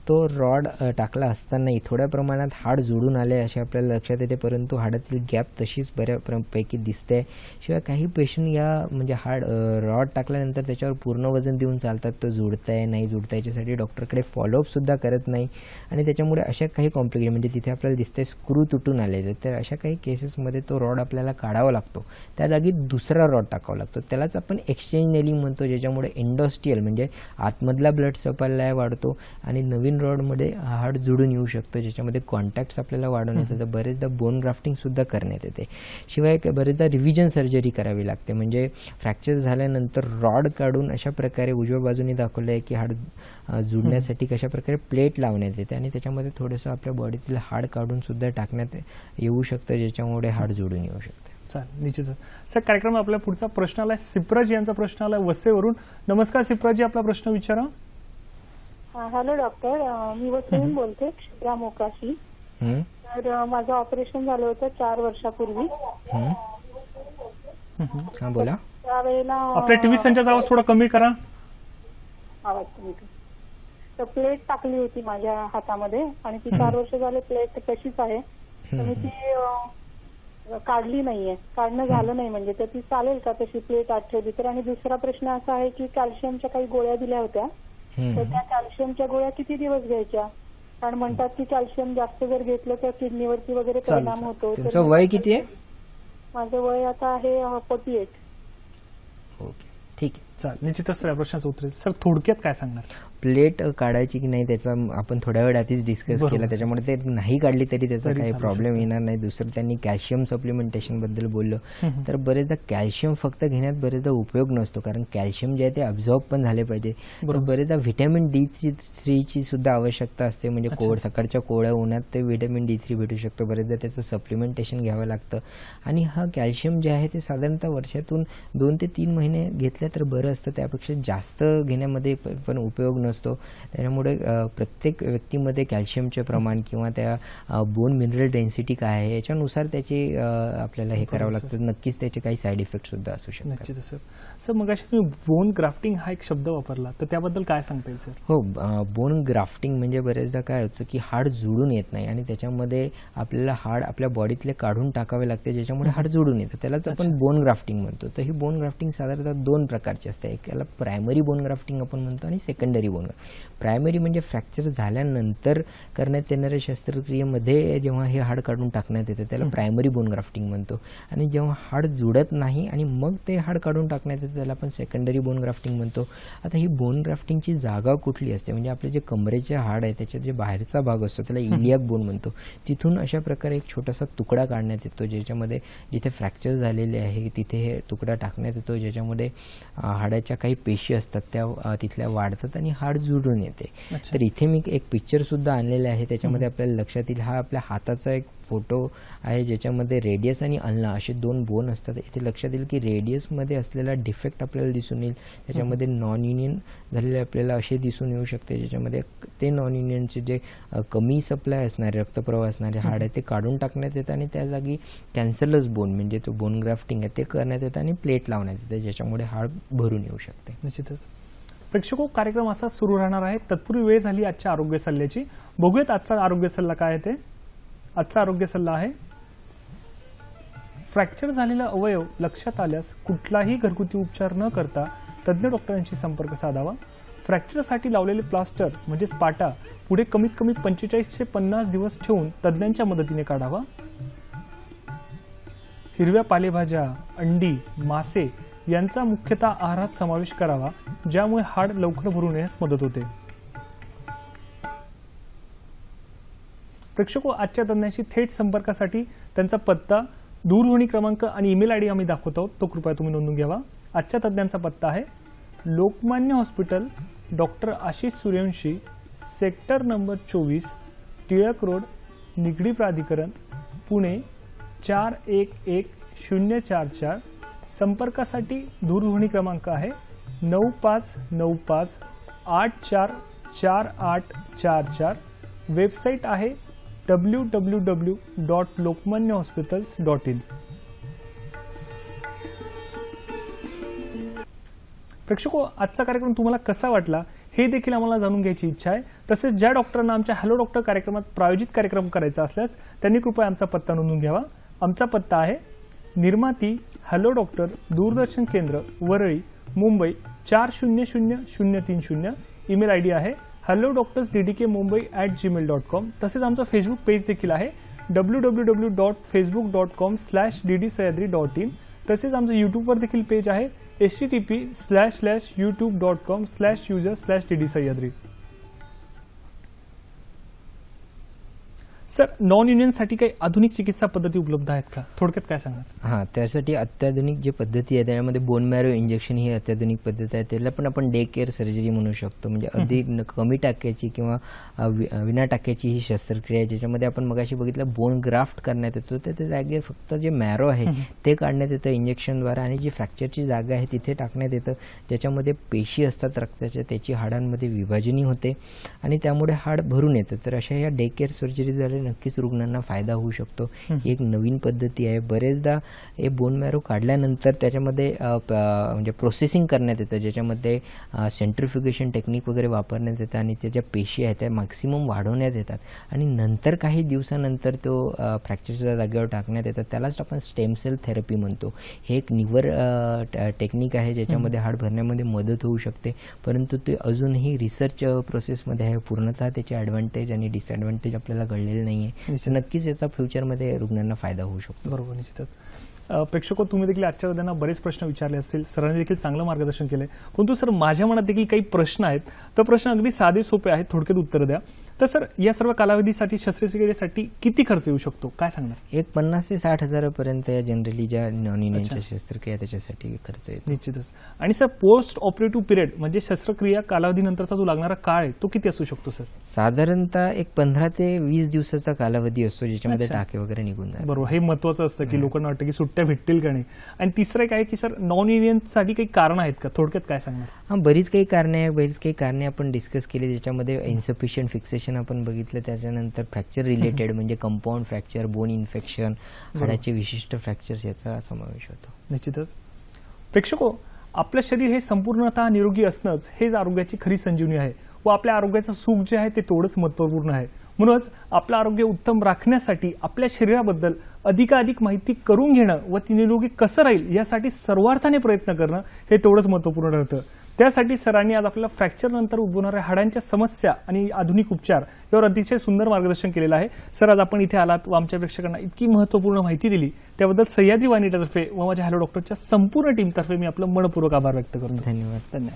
Speaker 2: तो रॉड टाकला असतानाही थोड्या प्रमाणात हाड जोडून आले असे आपल्याला लक्षात येते, परंतु हाडातील गॅप तशीच बऱ्यापैकी दिसते. शिवाय काही पेशंट या म्हणजे हाड रॉड टाकल्यानंतर त्याच्यावर पूर्ण वजन देऊन चालतात, तो जोडताय नाही जोडता याच्यासाठी डॉक्टरकडे फॉलोअप सुद्धा करत नाही, आणि त्याच्यामुळे अशा काही कॉम्प्लिकेशन म्हणजे तिथे आपल्याला दिसतंय स्क्रू तुटून आले, तर अशा काही केसेसमध्ये तो रॉड आपल्याला काढावा लागतो, त्या जागी दुसरा रॉड टाकावा लागतो. त्यालाच आपण एक्सचेंज नेलिंग म्हणतो, ज्याच्यामुळे एंडोस्टियल म्हणजे आतमधला ब्लड सप्लाय वाढतो आणि नवीन स्पायनल रॉडमध्ये हाड जुडून येऊ शकतं, ज्याच्यामध्ये कॉन्टॅक्ट्स आपल्याला वाढवण्यात येतं. बरेचदा बोन ग्राफ्टिंग सुद्धा करण्यात येते. शिवाय बरेचदा रिव्हिजन सर्जरी करावी लागते, म्हणजे फ्रॅक्चर झाल्यानंतर रॉड काढून अशा प्रकारे उजव्या बाजूने दाखवलं आहे की हाड जुडण्यासाठी कशा प्रकारे प्लेट लावण्यात येते आणि त्याच्यामध्ये थोडंसं आपल्या बॉडीतील हाड काढून सुद्धा टाकण्यात येऊ शकतं, ज्याच्यामुळे हाड जोडून येऊ शकते.
Speaker 1: चालेल, निश्चितच. सर, कार्यक्रम आपला पुढचा प्रश्न आलाय सिप्राजी यांचा प्रश्न आलाय वसईवरून. नमस्कार सिप्राजी, आपला प्रश्न विचारा.
Speaker 10: हॅलो डॉक्टर, मी वसईहून बोलते, क्षिप्रा मोकाशी. तर माझं ऑपरेशन झालं होतं 4 वर्षापूर्वी.
Speaker 2: बोला.
Speaker 10: त्यावेळेला
Speaker 1: आपल्या टीव्ही संचाचा आवाज थोडा कमी करा.
Speaker 10: आवाज कमी करा. तर प्लेट टाकली होती माझ्या हातामध्ये आणि ती 4 वर्ष झाले प्लेट तशीच आहे. तर मी ती काढली नाहीये, काढणं झालं नाही. म्हणजे तर ती चालेल का तशी प्लेट आत ठेवली तर? आणि दुसरा प्रश्न असा आहे की कॅल्शियमच्या काही गोळ्या दिल्या होत्या, तर त्या कॅल्शियमच्या गोळ्या किती दिवस घ्यायच्या? कारण म्हणतात की कॅल्शियम जास्त जर घेतलं तर किडनीवरती वगैरे परिणाम होतो.
Speaker 2: तुमचं वय किती आहे?
Speaker 10: माझं वय आता आहे 48.
Speaker 2: ओके, ठीक आहे.
Speaker 1: चालेल, निश्चितच या प्रश्नाचं उत्तर. सर, थोडक्यात काय सांगणार?
Speaker 2: प्लेट काढायची की नाही त्याचा आपण थोड्या वेळ आधीच डिस्कस केला, त्याच्यामुळे ते नाही काढली तरी त्याचा काही प्रॉब्लेम येणार नाही. दुसरं त्यांनी कॅल्शियम सप्लिमेंटेशन बद्दल बोललं, तर बरेचदा कॅल्शियम फक्त घेण्यात बरेचदा उपयोग नसतो, कारण कॅल्शियम जे आहे ते अब्झॉर्ब पण झाले पाहिजे. बरेचदा व्हिटॅमिन D3 सुद्धा आवश्यकता असते, म्हणजे सकाळच्या कोवळ्या उन्हात ते व्हिटॅमिन D3 भेटू शकतो. बरेचदा त्याचं सप्लिमेंटेशन घ्यावं लागतं. आणि हा कॅल्शियम जे आहे ते साधारणतः वर्षातून 2 ते 3 महिने घेतलं तर बरं असतं, त्यापेक्षा जास्त घेण्यामध्ये पण उपयोग नसतो. त्याच्यामुळे प्रत्येक व्यक्तीमध्ये कॅल्शियमचे प्रमाण किंवा त्या बोन मिनरल डेन्सिटी काय आहे याच्यानुसार त्याची आपल्याला हे करावं लागतं. नक्कीच त्याचे काही साईड इफेक्ट सुद्धा असू शकतात.
Speaker 1: निश्चितच सर. सर, मग तुम्ही बोन ग्राफ्टिंग हा एक शब्द वापरला, तर त्याबद्दल काय सांगता येईल सर?
Speaker 2: हो, बोन ग्राफ्टिंग म्हणजे बरेचदा काय होतं की हाड जुळून येत नाही आणि त्याच्यामध्ये आपल्याला हाड आपल्या बॉडीतले काढून टाकावे लागते, ज्याच्यामुळे हाड जुळून येतं. त्यालाच आपण बोन ग्राफ्टिंग म्हणतो. तर ही बोन ग्राफ्टिंग साधारणतः 2 प्रकारची असते. एक याला प्रायमरी बोन ग्राफ्टिंग आपण म्हणतो आणि सेकंडरी बोन. प्रायमरी म्हणजे फ्रॅक्चर झाल्यानंतर करण्यात येणाऱ्या शस्त्रक्रियेमध्ये जेव्हा हे हाड काढून टाकण्यात येतं त्याला प्रायमरी बोन ग्राफ्टिंग म्हणतो. आणि जेव्हा हाड जुळत नाही आणि मग ते हाड काढून टाकण्यात येतं त्याला आपण सेकंडरी बोन ग्राफ्टिंग म्हणतो. आता ही बोन ग्राफ्टिंगची जागा कुठली असते, म्हणजे आपले जे कमरेचे हाड आहे त्याच्यात जे बाहेरचा भाग असतो त्याला इलियाक बोन म्हणतो. तिथून अशा प्रकारे एक छोटासा तुकडा काढण्यात येतो, ज्याच्यामध्ये जिथे फ्रॅक्चर झालेले आहे तिथे हे तुकडा टाकण्यात येतो, ज्याच्यामध्ये हाडाच्या काही पेशी असतात त्या तिथल्या वाढतात आणि हाड जुळून येते. तर इथे मी एक पिक्चर सुद्धा आणलेले आहे, त्याच्यामध्ये आपल्याला लक्षात येईल. हा आपल्या हाताचा एक फोटो आहे, ज्याच्यामध्ये रेडियस आणि अल्ना असे 2 बोन असतात. इथे लक्षात येईल की रेडियसमध्ये असलेला डिफेक्ट आपल्याला दिसून येईल, त्याच्यामध्ये नॉन युनियन झालेले आपल्याला असे दिसून येऊ शकते, ज्याच्यामध्ये ते नॉन युनियनचे जे कमी सप्लाय असणारे रक्तप्रवाह असणारे हाड आहे ते काढून टाकण्यात येतं आणि त्या जागी कॅन्सरलेस बोन म्हणजे तो बोन ग्राफ्टिंग आहे ते करण्यात येतं आणि प्लेट लावण्यात येते, ज्याच्यामुळे हाड भरून येऊ शकते.
Speaker 1: निश्चितच. प्रेक्षको, कार्यक्रम असा सुरू राहणार आहे. तत्पूर्वी वेळ झाली आजच्या आरोग्य सल्ल्याची. बघूयात आजचा आरोग्य सल्ला काय आहे ते. आजचा आरोग्य सल्ला आहे, फ्रॅक्चर झालेला अवयव लक्षात आल्यास कुठलाही घरगुती उपचार न करता तज्ज्ञ डॉक्टरांशी संपर्क साधावा. फ्रॅक्चरसाठी लावलेले प्लास्टर म्हणजेच पाटा पुढे कमीत कमी 45 ते 50 दिवस ठेवून तज्ज्ञांच्या मदतीने काढावा. हिरव्या पालेभाज्या, अंडी, मासे यांचा मुख्यतः आहारात समावेश करावा, ज्यामुळे हाड लवकर भरून येण्यास मदत होते. प्रेक्षको, आजच्या तज्ञांशी थेट संपर्कासाठी त्यांचा पत्ता, दूरध्वनी क्रमांक आणि ईमेल आयडी आम्ही दाखवत आहोत, तो कृपया तुम्ही नोंदून घ्यावा. आजच्या तज्ञांचा पत्ता आहे Lokmanya hospital, doctor Ashish Suryavanshi, sector number 24, Tilak road, Nigdi प्राधिकरण, पुणे 411044. संपर्कासाठी दूरध्वनी क्रमांक आहे 9595 844844. वेबसाईट आहे www.lokmanyahospitals.in. प्रेक्षको, आजचा कार्यक्रम तुम्हाला कसा वाटला हे देखील आम्हाला जाणून घ्यायची इच्छा आहे. तसेच ज्या डॉक्टरांना आमच्या हॅलो डॉक्टर कार्यक्रमात प्रायोजित कार्यक्रम करायचा असल्यास त्यांनी कृपया आमचा पत्ता नोंदवून घ्यावा. आमचा पत्ता आहे निर्माती हॅलो डॉक्टर, दूरदर्शन केंद्र, वरळी, मुंबई 400030. ईमेल आयडी आहे hellodoctorsddkmumbai@gmail.com. तसेच आमचं फेसबुक पेज देखील आहे www.facebook.com/ddsahyadri.in. तसेच आमचं यूट्यूबवर देखील पेज आहे http://youtube.com/user/ddsahyadri. सर नॉन युनियनसाठी काही आधुनिक चिकित्सा पद्धती उपलब्ध आहेत का, थोडक्यात काय सांगणार?
Speaker 2: हां, त्यासाठी अत्याधुनिक जी पद्धती आहे त्यामध्ये बोन मॅरो इंजेक्शन ही अत्याधुनिक पद्धत आहे. त्याला पण आपण डे केअर सर्जरी म्हणू शकतो. म्हणजे अधिक कमी टाक्याची किंवा विना टाक्याची ही शस्त्रक्रिया आहे, ज्याच्यामध्ये आपण मगाशी बघितलं बोन ग्राफ्ट करण्यात येतो. तर त्या जागे फक्त जे मॅरो आहे ते काढण्यात येतं इंजेक्शनद्वारा, आणि जी फ्रॅक्चरची जागा आहे तिथे टाकण्यात येतं, ज्याच्यामध्ये पेशी असतात रक्ताच्या, त्याची हाडांमध्ये विभाजनी होते आणि त्यामुळे हाड भरून येतं. तर अशा या डे केअर सर्जरीद्वारे नक्कीच रुग्णांना फायदा होऊ शकतो. ही एक नवीन पद्धती आहे. बरेचदा हे बोन मॅरो काढल्यानंतर त्याच्यामध्ये म्हणजे प्रोसेसिंग करण्यात येतं, ज्याच्यामध्ये सेंट्रिफ्युगेशन टेक्निक वगैरे वापरण्यात येतं आणि त्याच्या पेशी आहेत त्या मॅक्सिमम वाढवण्यात येतात आणि नंतर काही दिवसानंतर तो फ्रॅक्चरच्या जागेवर टाकण्यात येतात. त्यालाच आपण स्टेम सेल थेरपी म्हणतो. हे एक निवर टेक्निक आहे ज्याच्यामध्ये हाड भरण्यामध्ये मदत होऊ शकते, परंतु ते अजूनही रिसर्च प्रोसेसमध्ये आहे. पूर्णतः त्याचे ॲडव्हान्टेज आणि डिसॲडव्हान्टेज आपल्याला कळलेले नाही आहे. नक्कीच याचा फ्युचरमध्ये रुग्णांना फायदा होऊ शकतो.
Speaker 1: बरोबर, निश्चितच. प्रेक्षको, तुम्ही देखील आजच्या उद्याना बरेच प्रश्न विचारले असतील, सरांनी देखील चांगलं मार्गदर्शन केलंय. परंतु सर माझ्या मनात देखील काही प्रश्न आहेत. तर प्रश्न अगदी साधे सोपे आहेत, थोडक्यात उत्तर द्या. तर सर या सर्व कालावधीसाठी शस्त्रक्रियेसाठी किती खर्च येऊ शकतो, काय सांगणार?
Speaker 2: एक 50,000 ते 60,000 या जनरली ज्या नॉन युनियनच्या शस्त्रक्रिया त्याच्यासाठी खर्च येतो.
Speaker 1: निश्चितच. आणि सर पोस्ट ऑपरेटिव्ह पिरियड म्हणजे शस्त्रक्रिया कालावधीनंतरचा जो लागणारा काळ आहे तो किती असू शकतो सर?
Speaker 2: साधारणतः एक 15 ते 20 दिवसाचा कालावधी असतो, ज्याच्यामध्ये टाके वगैरे निघून जातात.
Speaker 1: बरोबर, हे महत्वाचं असतं की लोकांना वाटतं की सुट्ट्या भेटतील का नाही. आणि तिसरं एक आहे की सर नॉन युनियनसाठी काही कारण आहेत का, थोडक्यात काय सांगणार?
Speaker 2: हां, बरीच काही कारणे आपण डिस्कस केली, ज्याच्यामध्ये इन्सफिशियंट फिक्सेशन आपण बघितलं, त्याच्यानंतर फ्रॅक्चर रिलेटेड म्हणजे कंपाऊंड फ्रॅक्चर, बोन इन्फेक्शन, हाडाचे विशिष्ट फ्रॅक्चर्स याचा समावेश होतो.
Speaker 1: निश्चितच. प्रेक्षको, आपलं शरीर हे संपूर्णतः निरोगी असणंच हेच आरोग्याची खरी संजीवनी आहे व आपल्या आरोग्याचं सुख जे आहे ते तेवढंच महत्त्वपूर्ण आहे. म्हणूनच आपलं आरोग्य उत्तम राखण्यासाठी आपल्या शरीराबद्दल अधिकाधिक माहिती करून घेणं व ती निरोगी कसं राहील यासाठी सर्वार्थाने प्रयत्न करणं हे तेवढंच महत्त्वपूर्ण ठरतं. त्यासाठी सरांनी आज आपल्याला फ्रॅक्चर नंतर उद्भवणाऱ्या हाडांच्या समस्या आणि आधुनिक उपचार यावर अतिशय सुंदर मार्गदर्शन केलेलं आहे. सर, आज आपण इथे आलात व आमच्या प्रेक्षकांना इतकी महत्त्वपूर्ण माहिती दिली त्याबद्दल सह्याद्री वाहिनीतर्फे व माझ्या हॅलो डॉक्टरच्या संपूर्ण टीमतर्फे मी आपलं मनपूर्वक आभार व्यक्त करतो.
Speaker 2: धन्यवाद.